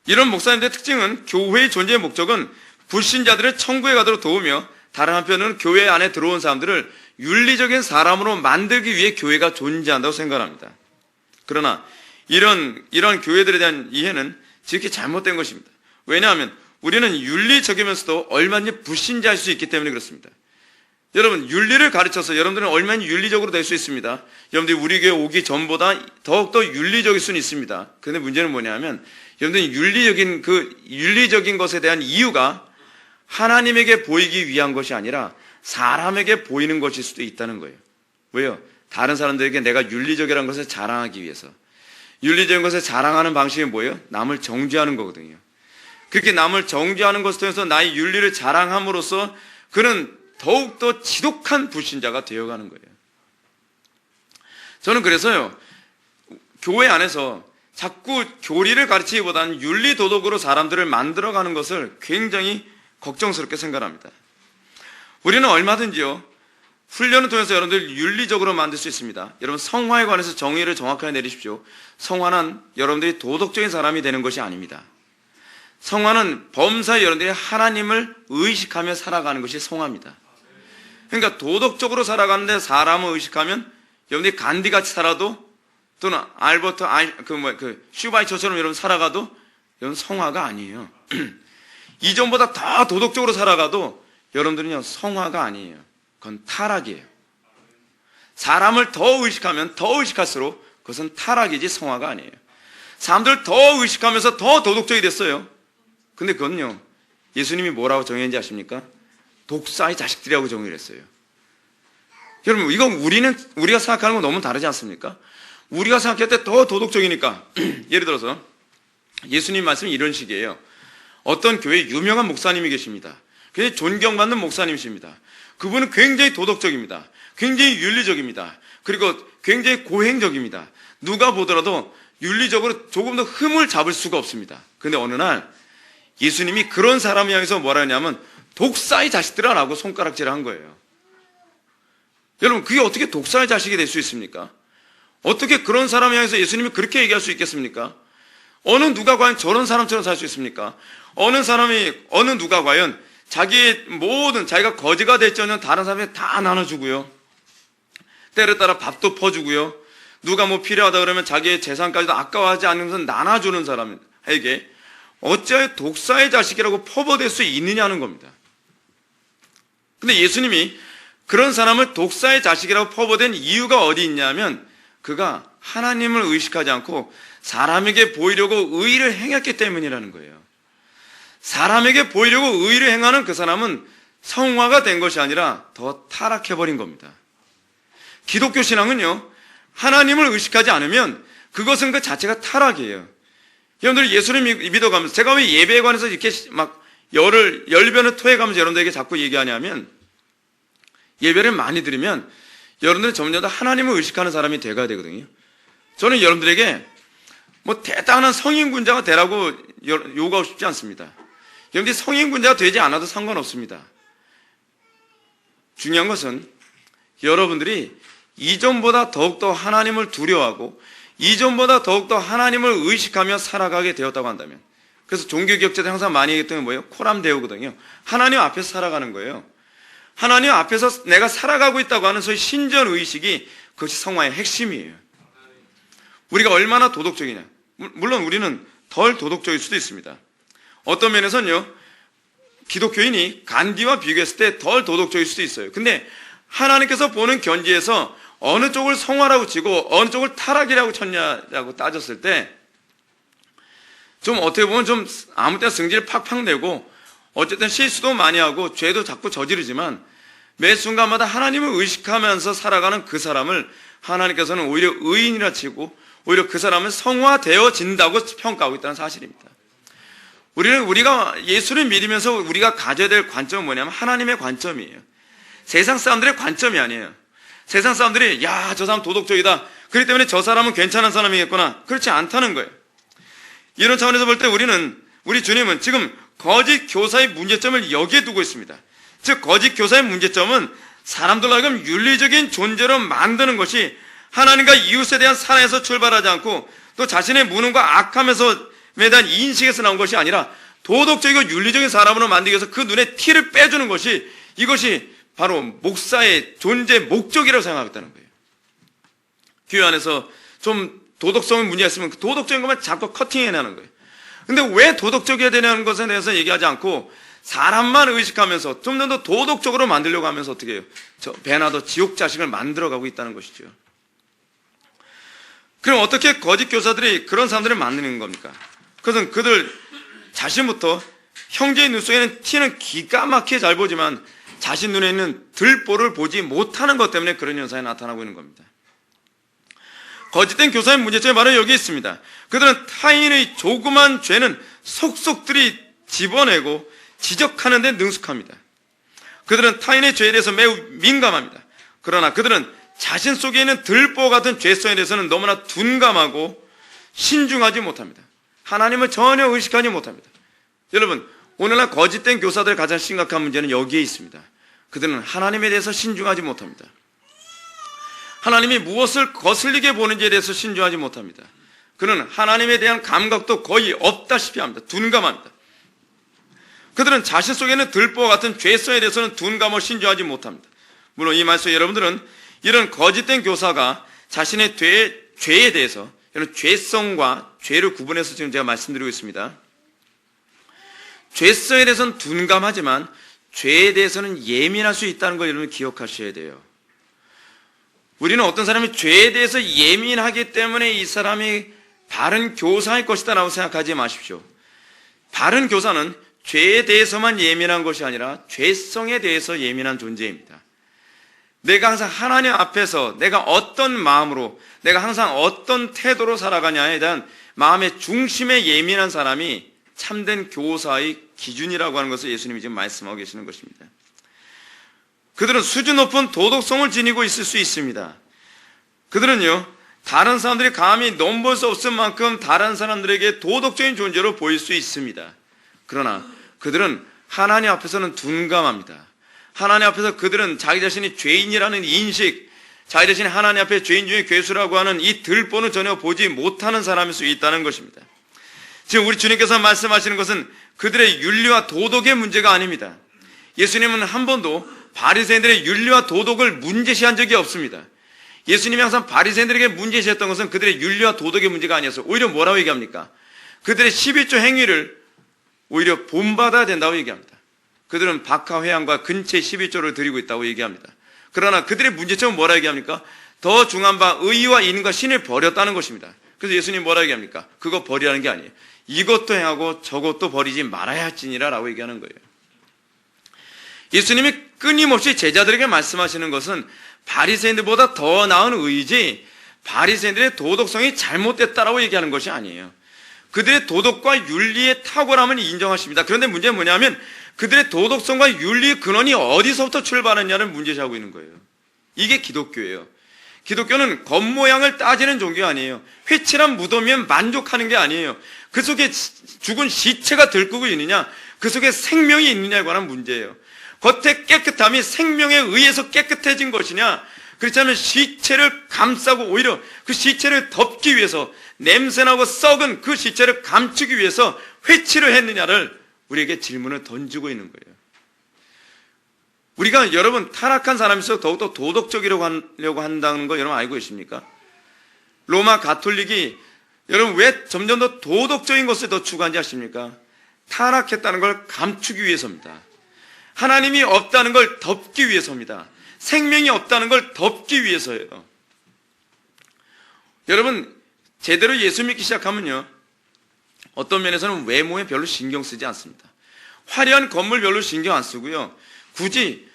이런 목사님들의 특징은 교회의 존재의 목적은 불신자들을 천국에 가도록 도우며 다른 한편으로는 교회 안에 들어온 사람들을 윤리적인 사람으로 만들기 위해 교회가 존재한다고 생각합니다. 그러나 이런 교회들에 대한 이해는 지극히 잘못된 것입니다. 왜냐하면 우리는 윤리적이면서도 얼마든지 불신자일 수 있기 때문에 그렇습니다. 여러분 윤리를 가르쳐서 여러분들은 얼마나 윤리적으로 될 수 있습니다. 여러분들이 우리 교회 오기 전보다 더욱더 윤리적일 수는 있습니다. 그런데 문제는 뭐냐면 여러분들이 윤리적인 것에 대한 이유가 하나님에게 보이기 위한 것이 아니라 사람에게 보이는 것일 수도 있다는 거예요. 왜요? 다른 사람들에게 내가 윤리적이라는 것을 자랑하기 위해서. 윤리적인 것을 자랑하는 방식이 뭐예요? 남을 정죄하는 거거든요. 그렇게 남을 정죄하는 것을 통해서 나의 윤리를 자랑함으로써 그는 더욱더 지독한 불신자가 되어가는 거예요. 저는 그래서요, 교회 안에서 자꾸 교리를 가르치기보다는 윤리 도덕으로 사람들을 만들어가는 것을 굉장히 걱정스럽게 생각합니다. 우리는 얼마든지요, 훈련을 통해서 여러분들 윤리적으로 만들 수 있습니다. 여러분 성화에 관해서 정의를 정확하게 내리십시오. 성화는 여러분들이 도덕적인 사람이 되는 것이 아닙니다. 성화는 범사에 여러분들이 하나님을 의식하며 살아가는 것이 성화입니다. 그러니까 도덕적으로 살아가는데 사람을 의식하면 여러분들이 간디같이 살아도 또는 슈바이처처럼 여러분 살아가도 여러분 성화가 아니에요. 이전보다 더 도덕적으로 살아가도 여러분들은요 성화가 아니에요. 그건 타락이에요. 사람을 더 의식하면 더 의식할수록 그것은 타락이지 성화가 아니에요. 사람들을 더 의식하면서 더 도덕적이 됐어요. 근데 그건요 예수님이 뭐라고 정의했는지 아십니까? 독사의 자식들이라고 정의를 했어요. 여러분 이건 우리가 생각하는 건 너무 다르지 않습니까? 우리가 생각할 때 더 도덕적이니까 예를 들어서 예수님 말씀이 이런 식이에요. 어떤 교회 유명한 목사님이 계십니다. 굉장히 존경받는 목사님이십니다. 그분은 굉장히 도덕적입니다. 굉장히 윤리적입니다. 그리고 굉장히 고행적입니다. 누가 보더라도 윤리적으로 조금 더 흠을 잡을 수가 없습니다. 그런데 어느 날 예수님이 그런 사람을 향해서 뭐라 하냐면 독사의 자식들아 라고 손가락질을 한 거예요. 여러분 그게 어떻게 독사의 자식이 될 수 있습니까? 어떻게 그런 사람을 향해서 예수님이 그렇게 얘기할 수 있겠습니까? 어느 누가 과연 저런 사람처럼 살 수 있습니까? 어느 누가 과연 자기의 모든 자기가 거지가 될지언정 다른 사람에게 다 나눠주고요. 때를 따라 밥도 퍼주고요. 누가 뭐 필요하다 그러면 자기의 재산까지도 아까워하지 않으면서 나눠주는 사람에게 어찌하여 독사의 자식이라고 퍼부어댈 수 있느냐는 겁니다. 근데 예수님이 그런 사람을 독사의 자식이라고 퍼부어댄 이유가 어디 있냐면 그가 하나님을 의식하지 않고 사람에게 보이려고 의를 행했기 때문이라는 거예요. 사람에게 보이려고 의를 행하는 그 사람은 성화가 된 것이 아니라 더 타락해버린 겁니다. 기독교 신앙은요, 하나님을 의식하지 않으면 그것은 그 자체가 타락이에요. 여러분들 예수를 믿어가면서 제가 왜 예배에 관해서 이렇게 막 열변을 토해가면서 여러분들에게 자꾸 얘기하냐면 예배를 많이 드리면 여러분들은 점점 더 하나님을 의식하는 사람이 돼가야 되거든요. 저는 여러분들에게 뭐 대단한 성인군자가 되라고 요구하고 싶지 않습니다. 여러분들이 성인군자가 되지 않아도 상관없습니다. 중요한 것은 여러분들이 이전보다 더욱더 하나님을 두려워하고 이전보다 더욱더 하나님을 의식하며 살아가게 되었다고 한다면, 그래서 종교개혁자들 항상 많이 얘기했던 게 뭐예요? 코람데오거든요. 하나님 앞에서 살아가는 거예요. 하나님 앞에서 내가 살아가고 있다고 하는 소위 신전의식이 그것이 성화의 핵심이에요. 우리가 얼마나 도덕적이냐. 물론 우리는 덜 도덕적일 수도 있습니다. 어떤 면에서는요, 기독교인이 간디와 비교했을 때 덜 도덕적일 수도 있어요. 근데 하나님께서 보는 견지에서 어느 쪽을 성화라고 치고 어느 쪽을 타락이라고 쳤냐라고 따졌을 때 좀 어떻게 보면 좀 아무 때나 승질 팍팍 내고 어쨌든 실수도 많이 하고 죄도 자꾸 저지르지만 매 순간마다 하나님을 의식하면서 살아가는 그 사람을 하나님께서는 오히려 의인이라 치고 오히려 그 사람은 성화되어진다고 평가하고 있다는 사실입니다. 우리가 예수를 믿으면서 우리가 가져야 될 관점은 뭐냐면 하나님의 관점이에요. 세상 사람들의 관점이 아니에요. 세상 사람들이 야, 저 사람 도덕적이다, 그렇기 때문에 저 사람은 괜찮은 사람이겠구나, 그렇지 않다는 거예요. 이런 차원에서 볼 때 우리 주님은 지금 거짓 교사의 문제점을 여기에 두고 있습니다. 즉 거짓 교사의 문제점은 사람들로 하여금 윤리적인 존재로 만드는 것이 하나님과 이웃에 대한 사랑에서 출발하지 않고 또 자신의 무능과 악함에 대한 인식에서 나온 것이 아니라 도덕적이고 윤리적인 사람으로 만들기 위해서 그 눈에 티를 빼주는 것이, 이것이 바로 목사의 존재 목적이라고 생각하겠다는 거예요. 교회 안에서 좀 도덕성의 문제가 있으면 그 도덕적인 것만 자꾸 커팅해내는 거예요. 근데 왜 도덕적이어야 되냐는 것에 대해서 얘기하지 않고 사람만 의식하면서 좀 더 도덕적으로 만들려고 하면서 어떻게 해요? 저 배나도 지옥 자식을 만들어가고 있다는 것이죠. 그럼 어떻게 거짓 교사들이 그런 사람들을 만드는 겁니까? 그것은 그들 자신부터 형제의 눈 속에는 티는 기가 막히게 잘 보지만 자신 눈에 있는 들보를 보지 못하는 것 때문에 그런 현상이 나타나고 있는 겁니다. 거짓된 교사의 문제점이 바로 여기 있습니다. 그들은 타인의 조그만 죄는 속속들이 집어내고 지적하는 데 능숙합니다. 그들은 타인의 죄에 대해서 매우 민감합니다. 그러나 그들은 자신 속에 있는 들보 같은 죄성에 대해서는 너무나 둔감하고 신중하지 못합니다. 하나님을 전혀 의식하지 못합니다. 여러분, 오늘날 거짓된 교사들의 가장 심각한 문제는 여기에 있습니다. 그들은 하나님에 대해서 신중하지 못합니다. 하나님이 무엇을 거슬리게 보는지에 대해서 신중하지 못합니다. 그는 하나님에 대한 감각도 거의 없다시피 합니다. 둔감합니다. 그들은 자신 속에 있는 들보와 같은 죄성에 대해서는 둔감하고 신중하지 못합니다. 물론 이 말씀에 여러분들은 이런 거짓된 교사가 자신의 죄에 대해서, 이런 죄성과 죄를 구분해서 지금 제가 말씀드리고 있습니다. 죄성에 대해서는 둔감하지만 죄에 대해서는 예민할 수 있다는 걸 여러분 기억하셔야 돼요. 우리는 어떤 사람이 죄에 대해서 예민하기 때문에 이 사람이 바른 교사일 것이다 라고 생각하지 마십시오. 바른 교사는 죄에 대해서만 예민한 것이 아니라 죄성에 대해서 예민한 존재입니다. 내가 항상 하나님 앞에서 내가 어떤 마음으로, 내가 항상 어떤 태도로 살아가냐에 대한 마음의 중심에 예민한 사람이 참된 교사의 기준이라고 하는 것을 예수님이 지금 말씀하고 계시는 것입니다. 그들은 수준 높은 도덕성을 지니고 있을 수 있습니다. 그들은요, 다른 사람들이 감히 넘볼 수 없을 만큼 다른 사람들에게 도덕적인 존재로 보일 수 있습니다. 그러나 그들은 하나님 앞에서는 둔감합니다. 하나님 앞에서 그들은 자기 자신이 죄인이라는 인식, 자기 자신이 하나님 앞에 죄인 중에 괴수라고 하는 이 들보는 전혀 보지 못하는 사람일 수 있다는 것입니다. 지금 우리 주님께서 말씀하시는 것은 그들의 윤리와 도덕의 문제가 아닙니다. 예수님은 한 번도 바리새인들의 윤리와 도덕을 문제시한 적이 없습니다. 예수님이 항상 바리새인들에게 문제시했던 것은 그들의 윤리와 도덕의 문제가 아니었어요. 오히려 뭐라고 얘기합니까? 그들의 11조 행위를 오히려 본받아야 된다고 얘기합니다. 그들은 박하 회양과 근체 11조를 드리고 있다고 얘기합니다. 그러나 그들의 문제점은 뭐라고 얘기합니까? 더 중한 바 의와 인과 신을 버렸다는 것입니다. 그래서 예수님 뭐라고 얘기합니까? 그거 버리라는 게 아니에요. 이것도 행하고 저것도 버리지 말아야 할지니라 라고 얘기하는 거예요. 예수님이 끊임없이 제자들에게 말씀하시는 것은 바리새인들보다 더 나은 의지, 바리새인들의 도덕성이 잘못됐다라고 얘기하는 것이 아니에요. 그들의 도덕과 윤리의 탁월함을 인정하십니다. 그런데 문제는 뭐냐면 그들의 도덕성과 윤리의 근원이 어디서부터 출발했냐는 문제시하고 있는 거예요. 이게 기독교예요. 기독교는 겉모양을 따지는 종교가 아니에요. 회칠한 무덤이면 만족하는 게 아니에요. 그 속에 죽은 시체가 들끓고 있느냐, 그 속에 생명이 있느냐에 관한 문제예요. 겉의 깨끗함이 생명에 의해서 깨끗해진 것이냐, 그렇지 않으면 시체를 감싸고 오히려 그 시체를 덮기 위해서, 냄새나고 썩은 그 시체를 감추기 위해서 회칠을 했느냐를 우리에게 질문을 던지고 있는 거예요. 우리가 여러분 타락한 사람일수록 더욱더 도덕적이라고 하려고 한다는 거 여러분 알고 계십니까? 로마 가톨릭이 여러분 왜 점점 더 도덕적인 것을 더 추구한지 아십니까? 타락했다는 걸 감추기 위해서입니다. 하나님이 없다는 걸 덮기 위해서입니다. 생명이 없다는 걸 덮기 위해서예요. 여러분 제대로 예수 믿기 시작하면요, 어떤 면에서는 외모에 별로 신경 쓰지 않습니다. 화려한 건물 별로 신경 안 쓰고요, 굳이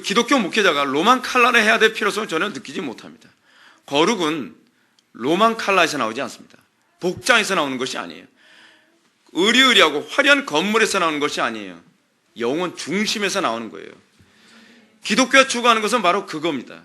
기독교 목회자가 로만 칼라를 해야 될 필요성을 전혀 느끼지 못합니다. 거룩은 로만 칼라에서 나오지 않습니다. 복장에서 나오는 것이 아니에요. 의리의리하고 화려한 건물에서 나오는 것이 아니에요. 영혼 중심에서 나오는 거예요. 기독교가 추구하는 것은 바로 그겁니다.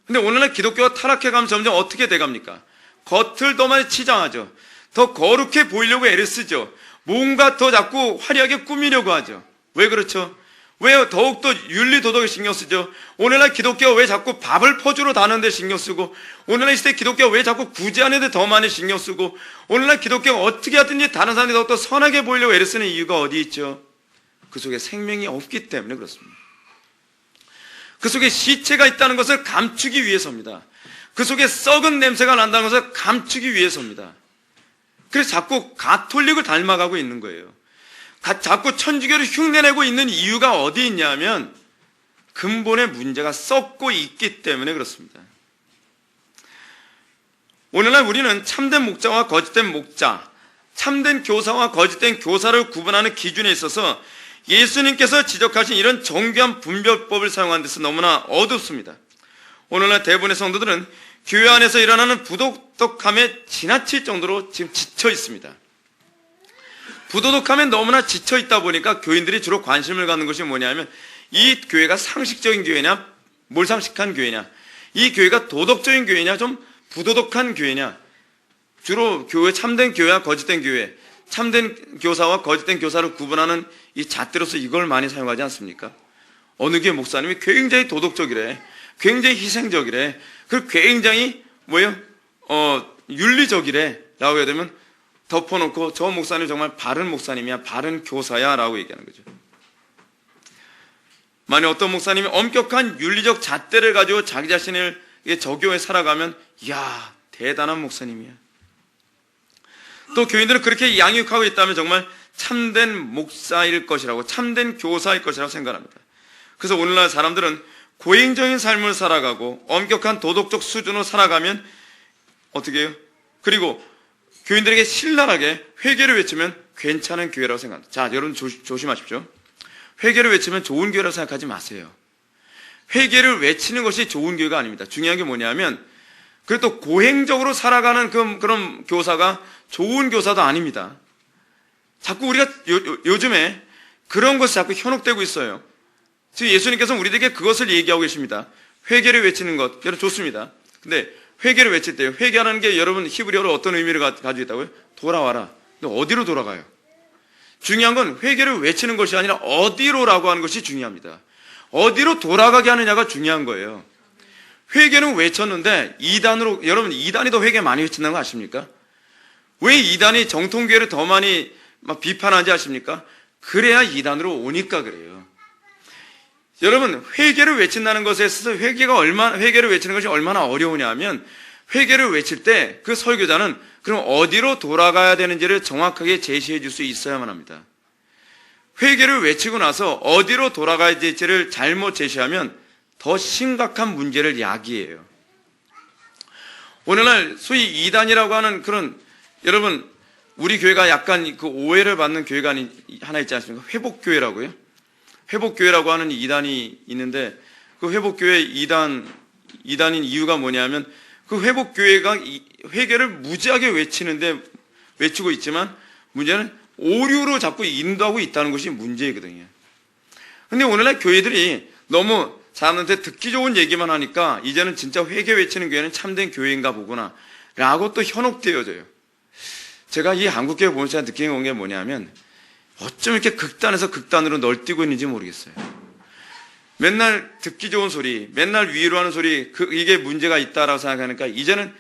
근데 오늘날 기독교가 타락해가면 점점 어떻게 돼갑니까? 겉을 더 많이 치장하죠. 더 거룩해 보이려고 애를 쓰죠. 뭔가 더 자꾸 화려하게 꾸미려고 하죠. 왜 그렇죠? 왜 더욱더 윤리도덕에 신경 쓰죠? 오늘날 기독교가 왜 자꾸 밥을 퍼주러 다니는 데 신경 쓰고, 오늘날 이 시대 기독교가 왜 자꾸 구제하는 데 더 많이 신경 쓰고, 오늘날 기독교가 어떻게 하든지 다른 사람들이 더욱더 선하게 보이려고 애를 쓰는 이유가 어디 있죠? 그 속에 생명이 없기 때문에 그렇습니다. 그 속에 시체가 있다는 것을 감추기 위해서입니다. 그 속에 썩은 냄새가 난다는 것을 감추기 위해서입니다. 그래서 자꾸 가톨릭을 닮아가고 있는 거예요. 자꾸 천주교를 흉내내고 있는 이유가 어디 있냐면 근본의 문제가 썩고 있기 때문에 그렇습니다. 오늘날 우리는 참된 목자와 거짓된 목자, 참된 교사와 거짓된 교사를 구분하는 기준에 있어서 예수님께서 지적하신 이런 정교한 분별법을 사용하는 데서 너무나 어둡습니다. 오늘날 대부분의 성도들은 교회 안에서 일어나는 부도덕함에 지나칠 정도로 지금 지쳐 있습니다. 부도덕함에 너무나 지쳐 있다 보니까 교인들이 주로 관심을 갖는 것이 뭐냐면, 이 교회가 상식적인 교회냐, 몰상식한 교회냐, 이 교회가 도덕적인 교회냐, 좀 부도덕한 교회냐. 주로 교회, 참된 교회와 거짓된 교회, 참된 교사와 거짓된 교사를 구분하는 이 잣대로서 이걸 많이 사용하지 않습니까? 어느 교회 목사님이 굉장히 도덕적이래, 굉장히 희생적이래, 그리고 굉장히 윤리적이래 라고 해야 되면 덮어놓고 저 목사님 정말 바른 목사님이야, 바른 교사야 라고 얘기하는 거죠. 만약 어떤 목사님이 엄격한 윤리적 잣대를 가지고 자기 자신을 적용해 살아가면, 이야 대단한 목사님이야. 또 교인들은 그렇게 양육하고 있다면 정말 참된 목사일 것이라고, 참된 교사일 것이라고 생각합니다. 그래서 오늘날 사람들은 고행적인 삶을 살아가고 엄격한 도덕적 수준으로 살아가면 어떻게 해요? 그리고 교인들에게 신랄하게 회개를 외치면 괜찮은 교회라고 생각합니다. 자, 여러분 조심하십시오. 회개를 외치면 좋은 교회라고 생각하지 마세요. 회개를 외치는 것이 좋은 교회가 아닙니다. 중요한 게 뭐냐면, 그래도 고행적으로 살아가는 그런 교사가 좋은 교사도 아닙니다. 자꾸 우리가 요즘에 그런 것이 자꾸 현혹되고 있어요. 지금 예수님께서는 우리에게 그것을 얘기하고 계십니다. 회개를 외치는 것, 여러분 좋습니다. 근데 회개를 외칠 때요, 회개하는 게 여러분 히브리어로 어떤 의미를 가지고 있다고요? 돌아와라. 근데 어디로 돌아가요? 중요한 건 회개를 외치는 것이 아니라 어디로라고 하는 것이 중요합니다. 어디로 돌아가게 하느냐가 중요한 거예요. 회개는 외쳤는데 이단으로, 여러분 이단이 더 회개 많이 외친다는 거 아십니까? 왜 이단이 정통교회를 더 많이 비판하는지 아십니까? 그래야 이단으로 오니까 그래요. 여러분 회개를 외친다는 것에 있어서 회개를 외치는 것이 얼마나 어려우냐 하면, 회개를 외칠 때 그 설교자는 그럼 어디로 돌아가야 되는지를 정확하게 제시해 줄 수 있어야만 합니다. 회개를 외치고 나서 어디로 돌아가야 될지를 잘못 제시하면 더 심각한 문제를 야기해요. 오늘날 소위 이단이라고 하는 그런, 여러분 우리 교회가 약간 그 오해를 받는 교회가 하나 있지 않습니까? 회복교회라고요. 회복교회라고 하는 이단이 있는데, 그 회복교회 이단인 이유가 뭐냐면, 그 회복교회가 회개를 무지하게 외치고 있지만 문제는 오류로 자꾸 인도하고 있다는 것이 문제이거든요. 근데 오늘날 교회들이 너무 사람들한테 듣기 좋은 얘기만 하니까 이제는 진짜 회개 외치는 교회는 참된 교회인가 보구나 라고 또 현혹되어져요. 제가 이 한국교회 보면서 느끼는 게 뭐냐면 어쩜 이렇게 극단에서 극단으로 널뛰고 있는지 모르겠어요. 맨날 듣기 좋은 소리, 맨날 위로하는 소리, 이게 문제가 있다라고 생각하니까 이제는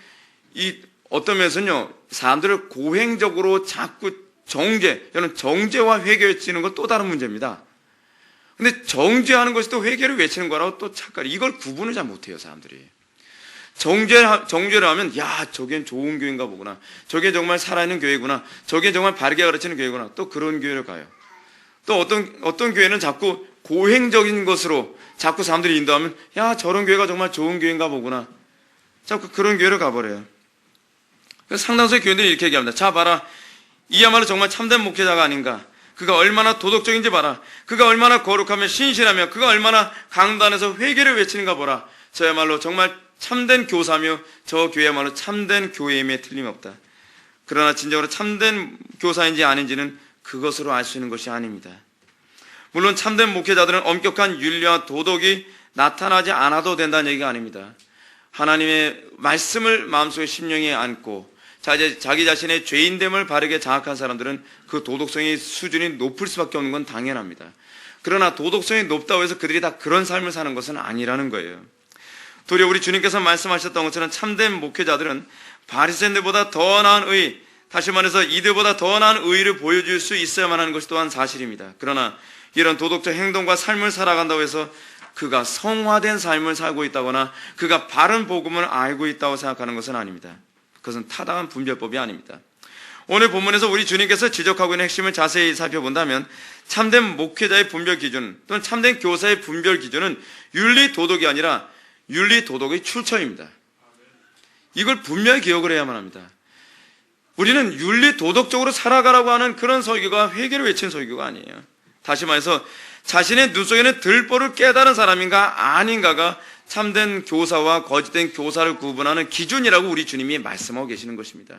어떤 면에서는요, 사람들을 고행적으로 자꾸 저는 정죄와 회개 외치는 건 또 다른 문제입니다. 근데 정죄하는 것이 또 회개를 외치는 거라고 또 착각, 이걸 구분을 잘 못해요, 사람들이. 정죄를 하면, 야, 저겐 좋은 교회인가 보구나. 저게 정말 살아있는 교회구나. 저게 정말 바르게 가르치는 교회구나. 또 그런 교회를 가요. 또 어떤 교회는 자꾸 고행적인 것으로 자꾸 사람들이 인도하면, 야, 저런 교회가 정말 좋은 교회인가 보구나. 자꾸 그런 교회를 가버려요. 그래서 상당수의 교회들이 이렇게 얘기합니다. 자, 봐라. 이야말로 정말 참된 목회자가 아닌가. 그가 얼마나 도덕적인지 봐라. 그가 얼마나 거룩하며 신실하며 그가 얼마나 강단에서 회개를 외치는가 보라. 저야말로 정말 참된 교사며 저 교회야말로 참된 교회임에 틀림없다. 그러나 진정으로 참된 교사인지 아닌지는 그것으로 알 수 있는 것이 아닙니다. 물론 참된 목회자들은 엄격한 윤리와 도덕이 나타나지 않아도 된다는 얘기가 아닙니다. 하나님의 말씀을 마음속에 심령에 안고 자기 자신의 죄인됨을 바르게 자각한 사람들은 그 도덕성의 수준이 높을 수밖에 없는 건 당연합니다. 그러나 도덕성이 높다고 해서 그들이 다 그런 삶을 사는 것은 아니라는 거예요. 도리어 우리 주님께서 말씀하셨던 것처럼 참된 목회자들은 바리새인들보다 더 나은 의, 다시 말해서 이들보다 더 나은 의를 보여줄 수 있어야만 하는 것이 또한 사실입니다. 그러나 이런 도덕적 행동과 삶을 살아간다고 해서 그가 성화된 삶을 살고 있다거나 그가 바른 복음을 알고 있다고 생각하는 것은 아닙니다. 그것은 타당한 분별법이 아닙니다. 오늘 본문에서 우리 주님께서 지적하고 있는 핵심을 자세히 살펴본다면 참된 목회자의 분별 기준 또는 참된 교사의 분별 기준은 윤리 도덕이 아니라 윤리 도덕의 출처입니다. 이걸 분명히 기억을 해야만 합니다. 우리는 윤리 도덕적으로 살아가라고 하는 그런 설교가 회개를 외치는 설교가 아니에요. 다시 말해서 자신의 눈 속에는 들보를 깨달은 사람인가 아닌가가 참된 교사와 거짓된 교사를 구분하는 기준이라고 우리 주님이 말씀하고 계시는 것입니다.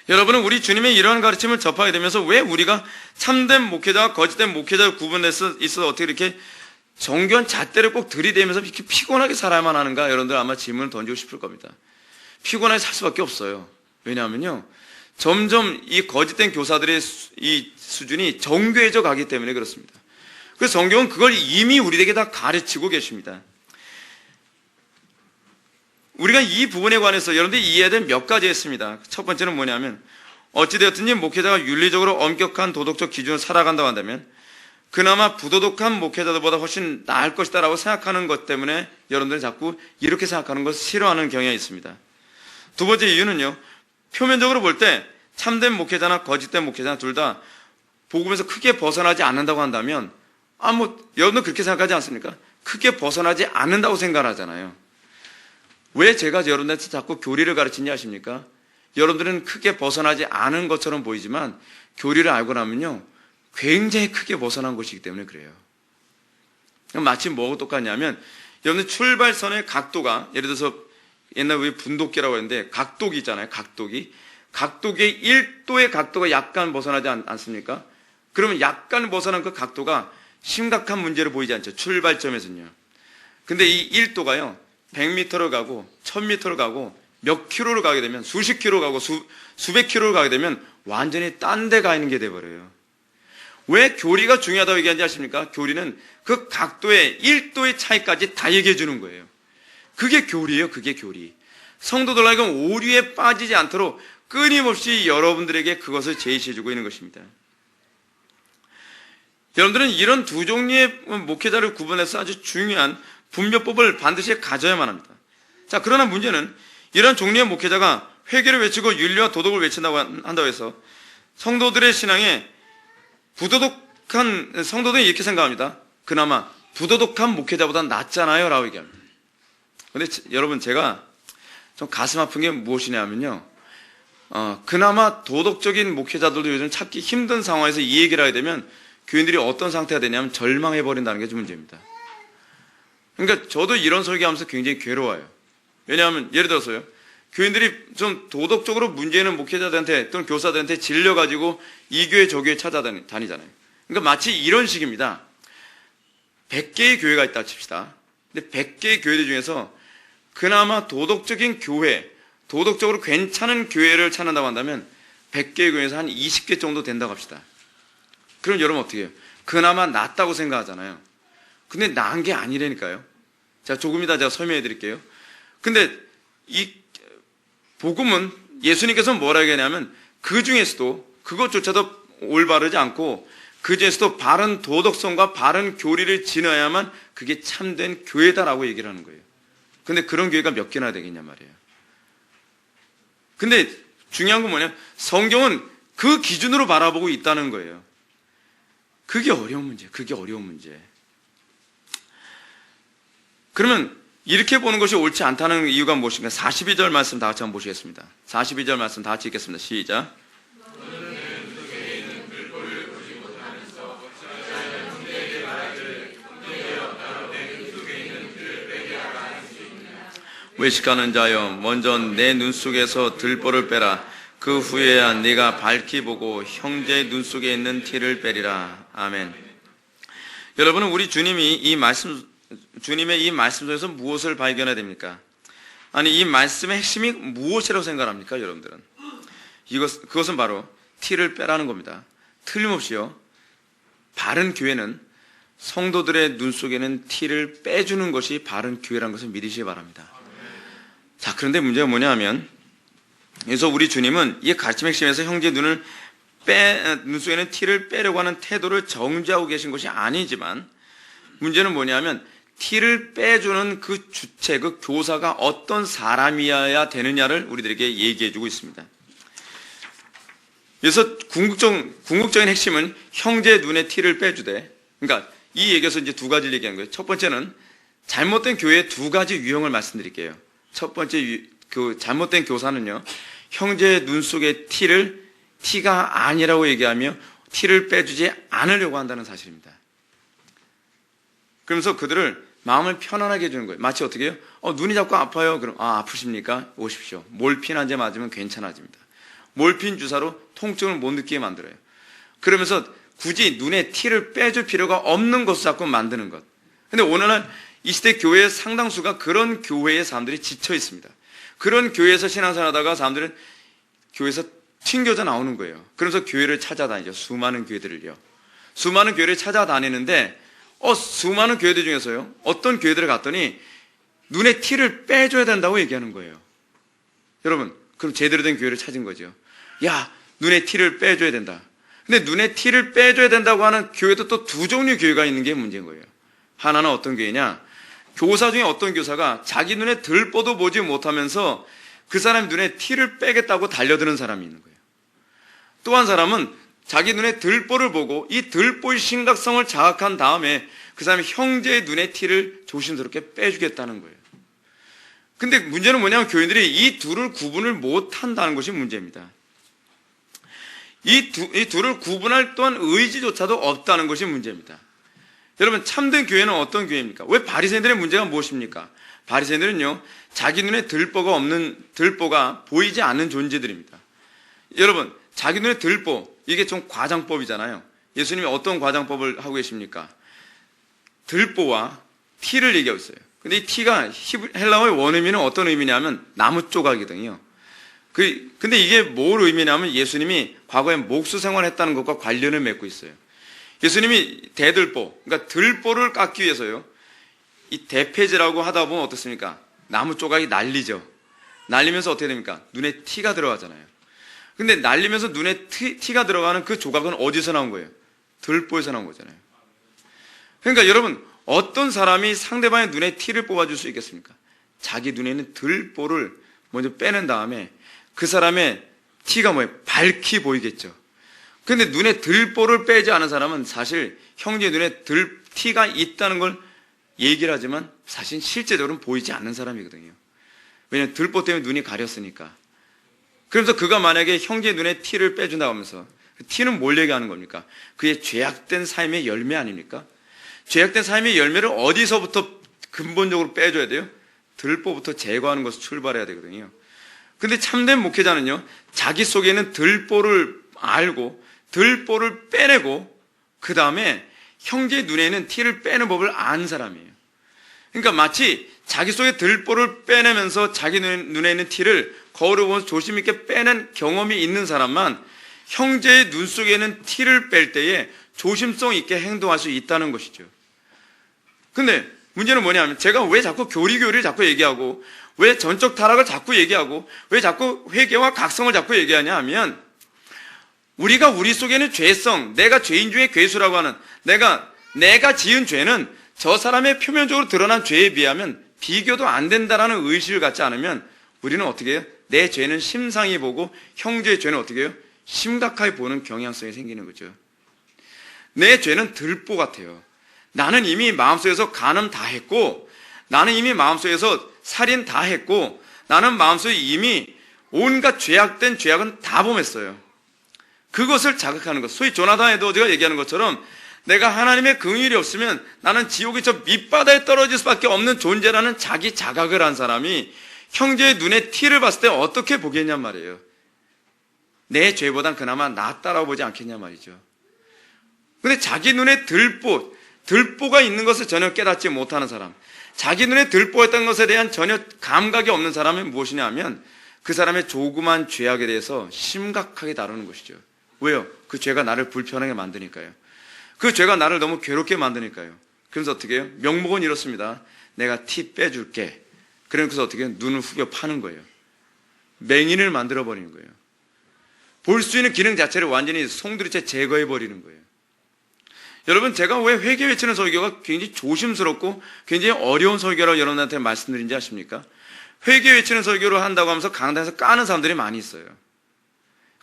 여러분은 우리 주님의 이러한 가르침을 접하게 되면서 왜 우리가 참된 목회자와 거짓된 목회자를 구분해서 있어서 어떻게 이렇게 정교한 잣대를 꼭 들이대면서 이렇게 피곤하게 살아야만 하는가? 여러분들 아마 질문을 던지고 싶을 겁니다. 피곤하게 살 수밖에 없어요. 왜냐하면요, 점점 이 거짓된 교사들의 이 수준이 정교해져 가기 때문에 그렇습니다. 그래서 성경은 그걸 이미 우리에게 다 가르치고 계십니다. 우리가 이 부분에 관해서 여러분들이 이해해야 될 몇 가지 했습니다. 첫 번째는 뭐냐면 어찌되었든지 목회자가 윤리적으로 엄격한 도덕적 기준을 살아간다고 한다면 그나마 부도덕한 목회자들보다 훨씬 나을 것이다 라고 생각하는 것 때문에 여러분들이 자꾸 이렇게 생각하는 것을 싫어하는 경향이 있습니다. 두 번째 이유는요, 표면적으로 볼 때 참된 목회자나 거짓된 목회자나 둘 다 복음에서 크게 벗어나지 않는다고 한다면 여러분도 그렇게 생각하지 않습니까? 크게 벗어나지 않는다고 생각하잖아요. 왜 제가 여러분들한테 자꾸 교리를 가르치냐 아십니까? 여러분들은 크게 벗어나지 않은 것처럼 보이지만 교리를 알고 나면요, 굉장히 크게 벗어난 것이기 때문에 그래요. 마치 뭐하고 똑같냐면 여러분들 출발선의 각도가 예를 들어서 옛날 우리 분도끼라고 했는데 각도기 있잖아요. 각도기의 1도의 각도가 약간 벗어나지 않습니까? 그러면 약간 벗어난 그 각도가 심각한 문제로 보이지 않죠. 출발점에서는요. 근데 이 1도가요 100m를 가고 1000m를 가고 몇 킬로를 가게 되면 수십 킬로 가고 수백 킬로를 가게 되면 완전히 딴 데 가 있는 게 돼버려요. 왜 교리가 중요하다고 얘기하는지 아십니까? 교리는 그 각도의 1도의 차이까지 다 얘기해 주는 거예요. 그게 교리예요. 그게 교리. 성도들 하여금 오류에 빠지지 않도록 끊임없이 여러분들에게 그것을 제시해 주고 있는 것입니다. 여러분들은 이런 두 종류의 목회자를 구분해서 아주 중요한 분별법을 반드시 가져야만 합니다. 자, 그러나 문제는 이런 종류의 목회자가 회개를 외치고 윤리와 도덕을 외친다고 한다고 해서 성도들의 신앙에 부도덕한 성도들이 이렇게 생각합니다. 그나마 부도덕한 목회자보다 낫잖아요 라고 얘기합니다. 그런데 여러분, 제가 좀 가슴 아픈 게 무엇이냐면요, 그나마 도덕적인 목회자들도 요즘 찾기 힘든 상황에서 이 얘기를 하게 되면 교인들이 어떤 상태가 되냐면 절망해버린다는 게 좀 문제입니다. 그러니까 저도 이런 설교하면서 굉장히 괴로워요. 왜냐하면 예를 들어서요, 교인들이 좀 도덕적으로 문제 있는 목회자들한테 또는 교사들한테 질려가지고 이 교회 저 교회 찾아다니잖아요. 그러니까 마치 이런 식입니다. 100개의 교회가 있다 칩시다. 근데 100개의 교회들 중에서 그나마 도덕적인 교회, 도덕적으로 괜찮은 교회를 찾는다고 한다면 100개의 교회에서 한 20개 정도 된다고 합시다. 그럼 여러분 어떻게 해요? 그나마 낫다고 생각하잖아요. 근데 나은 게 아니라니까요. 자, 조금 이따 제가 설명해 드릴게요. 근데 이 복음은 예수님께서 뭐라고 하냐면 그 중에서도 그것조차도 올바르지 않고 그 중에서도 바른 도덕성과 바른 교리를 지녀야만 그게 참된 교회다라고 얘기를 하는 거예요. 근데 그런 교회가 몇 개나 되겠냐 말이에요. 근데 중요한 건 뭐냐? 성경은 그 기준으로 바라보고 있다는 거예요. 그게 어려운 문제, 그게 어려운 문제. 그러면 이렇게 보는 것이 옳지 않다는 이유가 무엇인가? 42절 말씀 다 같이 한번 보시겠습니다. 42절 말씀 다 같이 읽겠습니다. 시작. 외식하는 자여, 먼저 내 눈 속에서 들보를 빼라. 그 후에야 네가 밝히 보고 형제의 눈 속에 있는 티를 빼리라. 아멘. 여러분은 우리 주님의 이 말씀 속에서 무엇을 발견해야 됩니까? 아니, 이 말씀의 핵심이 무엇이라고 생각합니까, 여러분들은? 그것은 바로 티를 빼라는 겁니다. 틀림없이요. 바른 교회는 성도들의 눈 속에는 티를 빼주는 것이 바른 교회라는 것을 믿으시기 바랍니다. 자, 그런데 문제가 뭐냐 하면, 그래서 우리 주님은 이 가르침 핵심에서 형제의 눈 속에는 티를 빼려고 하는 태도를 정죄하고 계신 것이 아니지만, 문제는 뭐냐면, 티를 빼주는 그 주체, 그 교사가 어떤 사람이어야 되느냐를 우리들에게 얘기해주고 있습니다. 그래서 궁극적인 핵심은 형제의 눈에 티를 빼주되, 그러니까 이 얘기에서 이제 두 가지를 얘기한 거예요. 첫 번째는 잘못된 교회의 두 가지 유형을 말씀드릴게요. 첫 번째 그 잘못된 교사는요, 형제의 눈 속에 티가 아니라고 얘기하며 티를 빼주지 않으려고 한다는 사실입니다. 그러면서 그들을 마음을 편안하게 해주는 거예요. 마치 어떻게 해요? 눈이 자꾸 아파요. 그럼 아프십니까? 오십시오. 몰핀 한 제 맞으면 괜찮아집니다. 몰핀 주사로 통증을 못 느끼게 만들어요. 그러면서 굳이 눈에 티를 빼줄 필요가 없는 것을 자꾸 만드는 것. 근데 오늘날 이 시대 교회의 상당수가 그런 교회의 사람들이 지쳐 있습니다. 그런 교회에서 신앙생활하다가 사람들은 교회에서 튕겨져 나오는 거예요. 그래서 교회를 찾아다니죠. 수많은 교회들을요. 수많은 교회를 찾아다니는데 수많은 교회들 중에서요, 어떤 교회들을 갔더니 눈에 티를 빼줘야 된다고 얘기하는 거예요. 여러분, 그럼 제대로 된 교회를 찾은 거죠. 야, 눈에 티를 빼줘야 된다. 근데 눈에 티를 빼줘야 된다고 하는 교회도 또 두 종류 교회가 있는 게 문제인 거예요. 하나는 어떤 교회냐? 교사 중에 어떤 교사가 자기 눈에 들보도 보지 못하면서 그 사람 눈에 티를 빼겠다고 달려드는 사람이 있는 거예요. 또 한 사람은 자기 눈에 들보를 보고 이 들보의 심각성을 자각한 다음에 그 사람이 형제의 눈에 티를 조심스럽게 빼주겠다는 거예요. 근데 문제는 뭐냐면 교인들이 이 둘을 구분을 못한다는 것이 문제입니다. 이 둘을 구분할 또한 의지조차도 없다는 것이 문제입니다. 여러분, 참된 교회는 어떤 교회입니까? 왜 바리새인들의 문제가 무엇입니까? 바리새인들은요, 자기 눈에 들보가 보이지 않는 존재들입니다. 여러분, 자기 눈에 들보, 이게 좀 과장법이잖아요. 예수님이 어떤 과장법을 하고 계십니까? 들보와 티를 얘기하고 있어요. 근데 이 티가 헬라어의 원의미는 어떤 의미냐면 나무 조각이거든요. 근데 이게 뭘 의미냐면 예수님이 과거에 목수 생활했다는 것과 관련을 맺고 있어요. 예수님이 대들보, 그러니까 들보를 깎기 위해서요, 이 대패질하고 하다 보면 어떻습니까? 나무 조각이 날리죠. 날리면서 어떻게 됩니까? 눈에 티가 들어가잖아요. 근데 날리면서 눈에 티가 들어가는 그 조각은 어디서 나온 거예요? 들보에서 나온 거잖아요. 그러니까 여러분, 어떤 사람이 상대방의 눈에 티를 뽑아줄 수 있겠습니까? 자기 눈에 있는 들보를 먼저 빼는 다음에 그 사람의 티가 뭐예요? 밝히 보이겠죠. 근데 눈에 들보를 빼지 않은 사람은 사실 형제 눈에 티가 있다는 걸 얘기를 하지만 사실 실제적으로는 보이지 않는 사람이거든요. 왜냐하면 들보 때문에 눈이 가렸으니까. 그래서 그가 만약에 형제 눈에 티를 빼준다고 하면서 그 티는 뭘 얘기하는 겁니까? 그의 죄악된 삶의 열매 아닙니까? 죄악된 삶의 열매를 어디서부터 근본적으로 빼줘야 돼요? 들보부터 제거하는 것을 출발해야 되거든요. 근데 참된 목회자는요, 자기 속에 있는 들보를 알고 들보를 빼내고 그 다음에 형제의 눈에 있는 티를 빼는 법을 아는 사람이에요. 그러니까 마치 자기 속에 들보를 빼내면서 자기 눈에 있는 티를 거울을 보면서 조심 있게 빼는 경험이 있는 사람만 형제의 눈 속에 있는 티를 뺄 때에 조심성 있게 행동할 수 있다는 것이죠. 근데 문제는 뭐냐면 제가 왜 자꾸 교리를 자꾸 얘기하고 왜 전적 타락을 자꾸 얘기하고 왜 자꾸 회개와 각성을 자꾸 얘기하냐 하면 우리가 우리 속에는 죄성, 내가 죄인 중에 괴수라고 하는 내가 지은 죄는 저 사람의 표면적으로 드러난 죄에 비하면 비교도 안 된다라는 의식을 갖지 않으면 우리는 어떻게 해요? 내 죄는 심상히 보고 형제의 죄는 어떻게 해요? 심각하게 보는 경향성이 생기는 거죠. 내 죄는 들보 같아요. 나는 이미 마음속에서 간음 다 했고 나는 이미 마음속에서 살인 다 했고 나는 마음속에 이미 온갖 죄악된 죄악은 다 범했어요. 그것을 자극하는 것. 소위 조나단 에드워즈가 얘기하는 것처럼 내가 하나님의 긍휼이 없으면 나는 지옥의 저 밑바다에 떨어질 수밖에 없는 존재라는 자기 자각을 한 사람이 형제의 눈에 티를 봤을 때 어떻게 보겠냔 말이에요. 내 죄보단 그나마 낫다라고 보지 않겠냐 말이죠. 근데 자기 눈에 들보가 있는 것을 전혀 깨닫지 못하는 사람, 자기 눈에 들보가 있다는 것에 대한 전혀 감각이 없는 사람은 무엇이냐 하면 그 사람의 조그만 죄악에 대해서 심각하게 다루는 것이죠. 왜요? 그 죄가 나를 불편하게 만드니까요. 그 죄가 나를 너무 괴롭게 만드니까요. 그래서 어떻게 해요? 명목은 이렇습니다. 내가 티 빼줄게. 그래서 어떻게 해요? 눈을 후벼 파는 거예요. 맹인을 만들어버리는 거예요. 볼 수 있는 기능 자체를 완전히 송두리째 제거해버리는 거예요. 여러분, 제가 왜 회개 외치는 설교가 굉장히 조심스럽고 굉장히 어려운 설교라고 여러분한테 말씀드린지 아십니까? 회개 외치는 설교를 한다고 하면서 강단에서 까는 사람들이 많이 있어요.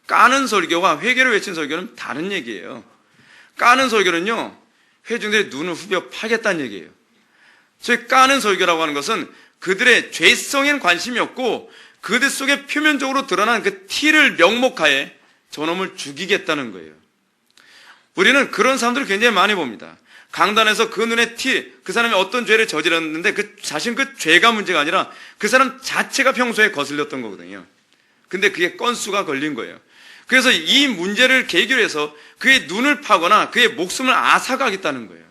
까는 설교와 회개를 외치는 설교는 다른 얘기예요. 까는 설교는요, 회중들의 눈을 후벼 파겠다는 얘기예요. 소위 까는 설교라고 하는 것은 그들의 죄성에는 관심이 없고 그들 속에 표면적으로 드러난 그 티를 명목하에 저놈을 죽이겠다는 거예요. 우리는 그런 사람들을 굉장히 많이 봅니다. 강단에서 그 눈에 그 사람이 어떤 죄를 저질렀는데 사실 그 죄가 문제가 아니라 그 사람 자체가 평소에 거슬렸던 거거든요. 근데 그게 건수가 걸린 거예요. 그래서 이 문제를 계기로 해서 그의 눈을 파거나 그의 목숨을 앗아가겠다는 거예요.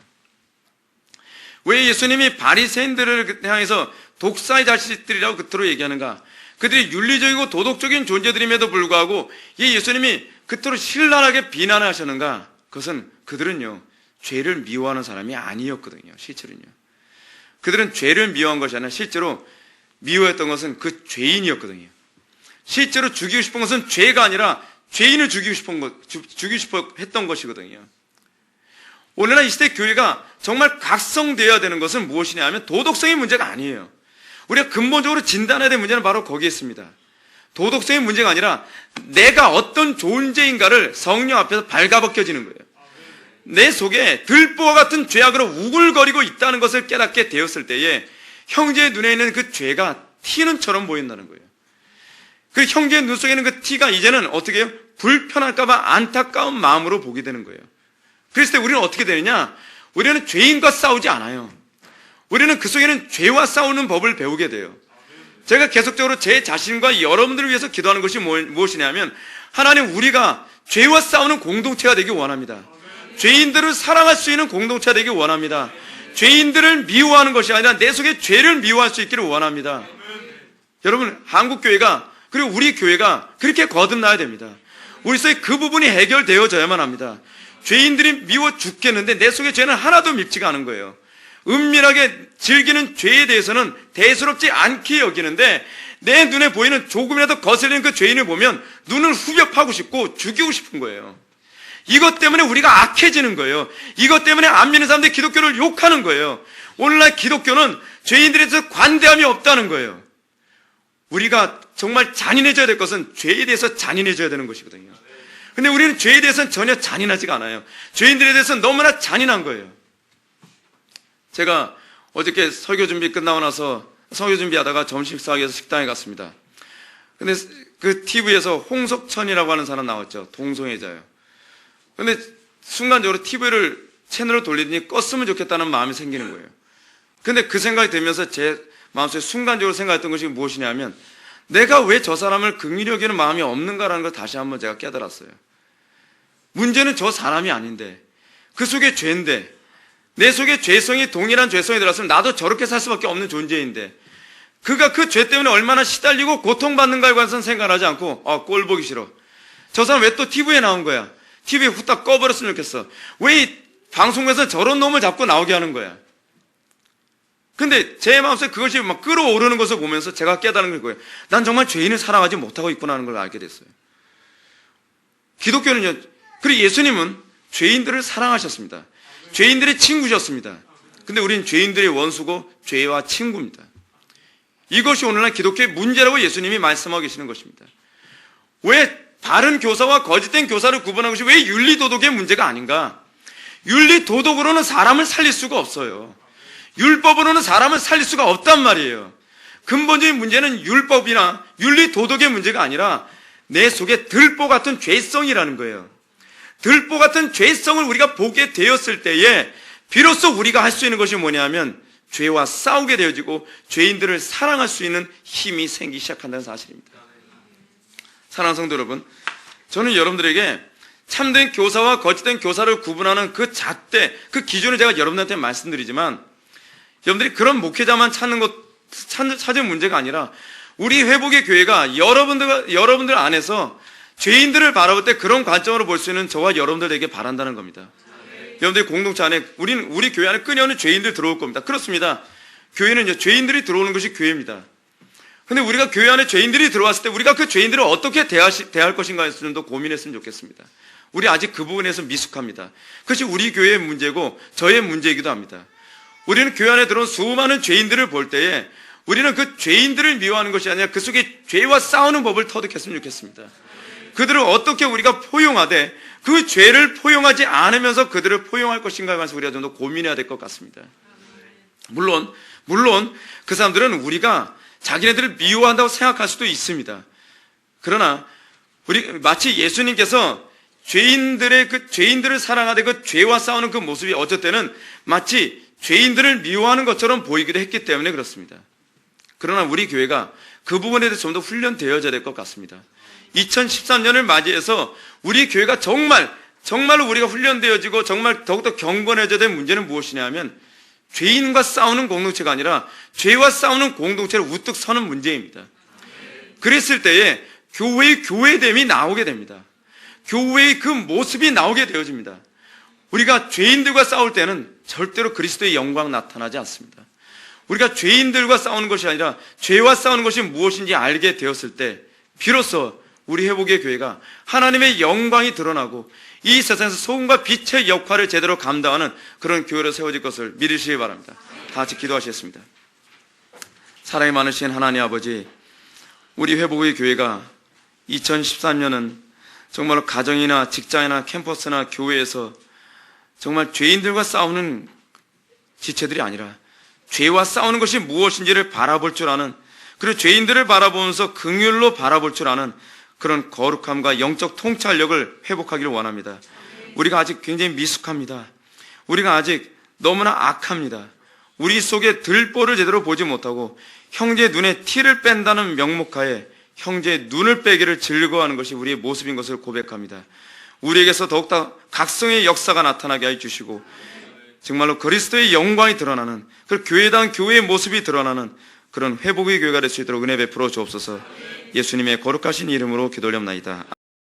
왜 예수님이 바리새인들을 향해서 독사의 자식들이라고 그토록 얘기하는가? 그들이 윤리적이고 도덕적인 존재들임에도 불구하고 이 예수님이 그토록 신랄하게 비난을 하셨는가? 그것은 그들은요, 죄를 미워하는 사람이 아니었거든요. 실제로는요. 그들은 죄를 미워한 것이 아니라 실제로 미워했던 것은 그 죄인이었거든요. 실제로 죽이고 싶은 것은 죄가 아니라 죄인을 죽이고 싶어 했던 것이거든요. 오늘날 이 시대 교회가 정말 각성되어야 되는 것은 무엇이냐 하면 도덕성의 문제가 아니에요. 우리가 근본적으로 진단해야 될 문제는 바로 거기에 있습니다. 도덕성의 문제가 아니라 내가 어떤 존재인가를 성령 앞에서 발가벗겨지는 거예요. 내 속에 들보와 같은 죄악으로 우글거리고 있다는 것을 깨닫게 되었을 때에 형제의 눈에 있는 그 죄가 티는처럼 보인다는 거예요. 그 형제의 눈 속에 있는 그 티가 이제는 어떻게 해요? 불편할까봐 안타까운 마음으로 보게 되는 거예요. 그랬을 때 우리는 어떻게 되느냐? 우리는 죄인과 싸우지 않아요. 우리는 그 속에는 죄와 싸우는 법을 배우게 돼요. 제가 계속적으로 제 자신과 여러분들을 위해서 기도하는 것이 무엇이냐면 하나님, 우리가 죄와 싸우는 공동체가 되길 원합니다. 죄인들을 사랑할 수 있는 공동체가 되길 원합니다. 죄인들을 미워하는 것이 아니라 내 속에 죄를 미워할 수 있기를 원합니다. 여러분, 한국교회가 그리고 우리 교회가 그렇게 거듭나야 됩니다. 우리 속에 그 부분이 해결되어져야만 합니다. 죄인들이 미워 죽겠는데 내 속에 죄는 하나도 밉지가 않은 거예요. 은밀하게 즐기는 죄에 대해서는 대수롭지 않게 여기는데 내 눈에 보이는 조금이라도 거슬리는 그 죄인을 보면 눈을 후벼 파고 싶고 죽이고 싶은 거예요. 이것 때문에 우리가 악해지는 거예요. 이것 때문에 안 믿는 사람들이 기독교를 욕하는 거예요. 오늘날 기독교는 죄인들에 대해서 관대함이 없다는 거예요. 우리가 정말 잔인해져야 될 것은 죄에 대해서 잔인해져야 되는 것이거든요. 근데 우리는 죄에 대해서는 전혀 잔인하지가 않아요. 죄인들에 대해서는 너무나 잔인한 거예요. 제가 어저께 설교 준비 끝나고 나서 설교 준비하다가 점심 식사하기 위해서 식당에 갔습니다. 근데 그 TV에서 홍석천이라고 하는 사람 나왔죠. 동성애자예요. 근데 순간적으로 TV를 채널을 돌리더니 껐으면 좋겠다는 마음이 생기는 거예요. 근데 그 생각이 들면서 제 마음속에 순간적으로 생각했던 것이 무엇이냐면 내가 왜 저 사람을 긍휼히 여기는 마음이 없는가라는 걸 다시 한번 제가 깨달았어요. 문제는 저 사람이 아닌데 그 속에 죄인데, 내 속에 죄성이 동일한 죄성이 들어왔으면 나도 저렇게 살 수밖에 없는 존재인데, 그가 그 죄 때문에 얼마나 시달리고 고통받는가에 관해서는 생각하지 않고 꼴 보기 싫어. 저 사람 왜 또 TV에 나온 거야? TV에 후딱 꺼버렸으면 좋겠어. 왜 이 방송에서 저런 놈을 잡고 나오게 하는 거야? 근데 제 마음속에 그것이 막 끌어오르는 것을 보면서 제가 깨달은 거예요. 난 정말 죄인을 사랑하지 못하고 있구나 하는 걸 알게 됐어요. 기독교는요, 그리고 예수님은 죄인들을 사랑하셨습니다. 죄인들의 친구셨습니다. 근데 우린 죄인들의 원수고 죄와 친구입니다. 이것이 오늘날 기독교의 문제라고 예수님이 말씀하고 계시는 것입니다. 왜 바른 교사와 거짓된 교사를 구분하는 것이 왜 윤리도덕의 문제가 아닌가? 윤리도덕으로는 사람을 살릴 수가 없어요. 율법으로는 사람을 살릴 수가 없단 말이에요. 근본적인 문제는 율법이나 윤리도덕의 문제가 아니라 내 속에 들보 같은 죄성이라는 거예요. 들보 같은 죄성을 우리가 보게 되었을 때에 비로소 우리가 할 수 있는 것이 뭐냐면 죄와 싸우게 되어지고 죄인들을 사랑할 수 있는 힘이 생기기 시작한다는 사실입니다. 사랑하는 성도 여러분, 저는 여러분들에게 참된 교사와 거짓된 교사를 구분하는 그 잣대, 그 기준을 제가 여러분들한테 말씀드리지만 여러분들이 그런 목회자만 찾은 문제가 아니라 우리 회복의 교회가 여러분들 안에서 죄인들을 바라볼 때 그런 관점으로 볼 수 있는 저와 여러분들에게 바란다는 겁니다. 여러분들의 공동체 안에 우리 교회 안에 끊임없는 죄인들 들어올 겁니다. 그렇습니다. 교회는요, 죄인들이 들어오는 것이 교회입니다. 근데 우리가 교회 안에 죄인들이 들어왔을 때 우리가 그 죄인들을 어떻게 대할 것인가에 좀 더 고민했으면 좋겠습니다. 우리 아직 그 부분에서 미숙합니다. 그것이 우리 교회의 문제고 저의 문제이기도 합니다. 우리는 교회 안에 들어온 수많은 죄인들을 볼 때에 우리는 그 죄인들을 미워하는 것이 아니라 그 속에 죄와 싸우는 법을 터득했으면 좋겠습니다. 그들을 어떻게 우리가 포용하되 그 죄를 포용하지 않으면서 그들을 포용할 것인가에 관해서 우리가 좀 더 고민해야 될 것 같습니다. 물론 그 사람들은 우리가 자기네들을 미워한다고 생각할 수도 있습니다. 그러나 마치 예수님께서 죄인들을 사랑하되 그 죄와 싸우는 그 모습이 어쩔 때는 마치 죄인들을 미워하는 것처럼 보이기도 했기 때문에 그렇습니다. 그러나 우리 교회가 그 부분에 대해서 좀 더 훈련되어져야 될 것 같습니다. 2013년을 맞이해서 우리 교회가 정말로 우리가 훈련되어지고 정말 더욱더 경건해져야 될 문제는 무엇이냐 하면 죄인과 싸우는 공동체가 아니라 죄와 싸우는 공동체를 우뚝 서는 문제입니다. 그랬을 때에 교회의 교회됨이 나오게 됩니다. 교회의 그 모습이 나오게 되어집니다. 우리가 죄인들과 싸울 때는 절대로 그리스도의 영광 나타나지 않습니다. 우리가 죄인들과 싸우는 것이 아니라 죄와 싸우는 것이 무엇인지 알게 되었을 때 비로소 우리 회복의 교회가 하나님의 영광이 드러나고 이 세상에서 소금과 빛의 역할을 제대로 감당하는 그런 교회로 세워질 것을 믿으시기 바랍니다. 다 같이 기도하시겠습니다. 사랑이 많으신 하나님 아버지, 우리 회복의 교회가 2013년은 정말로 가정이나 직장이나 캠퍼스나 교회에서 정말 죄인들과 싸우는 지체들이 아니라 죄와 싸우는 것이 무엇인지를 바라볼 줄 아는, 그리고 죄인들을 바라보면서 긍휼로 바라볼 줄 아는 그런 거룩함과 영적 통찰력을 회복하기를 원합니다. 우리가 아직 굉장히 미숙합니다. 우리가 아직 너무나 악합니다. 우리 속에 들보를 제대로 보지 못하고 형제의 눈에 티를 뺀다는 명목하에 형제의 눈을 빼기를 즐거워하는 것이 우리의 모습인 것을 고백합니다. 우리에게서 더욱더 각성의 역사가 나타나게 해주시고 정말로 그리스도의 영광이 드러나는, 그 교회다운 교회의 모습이 드러나는 그런 회복의 교회가 될 수 있도록 은혜 베풀어 주옵소서. 예수님의 거룩하신 이름으로 기도올렵나이다.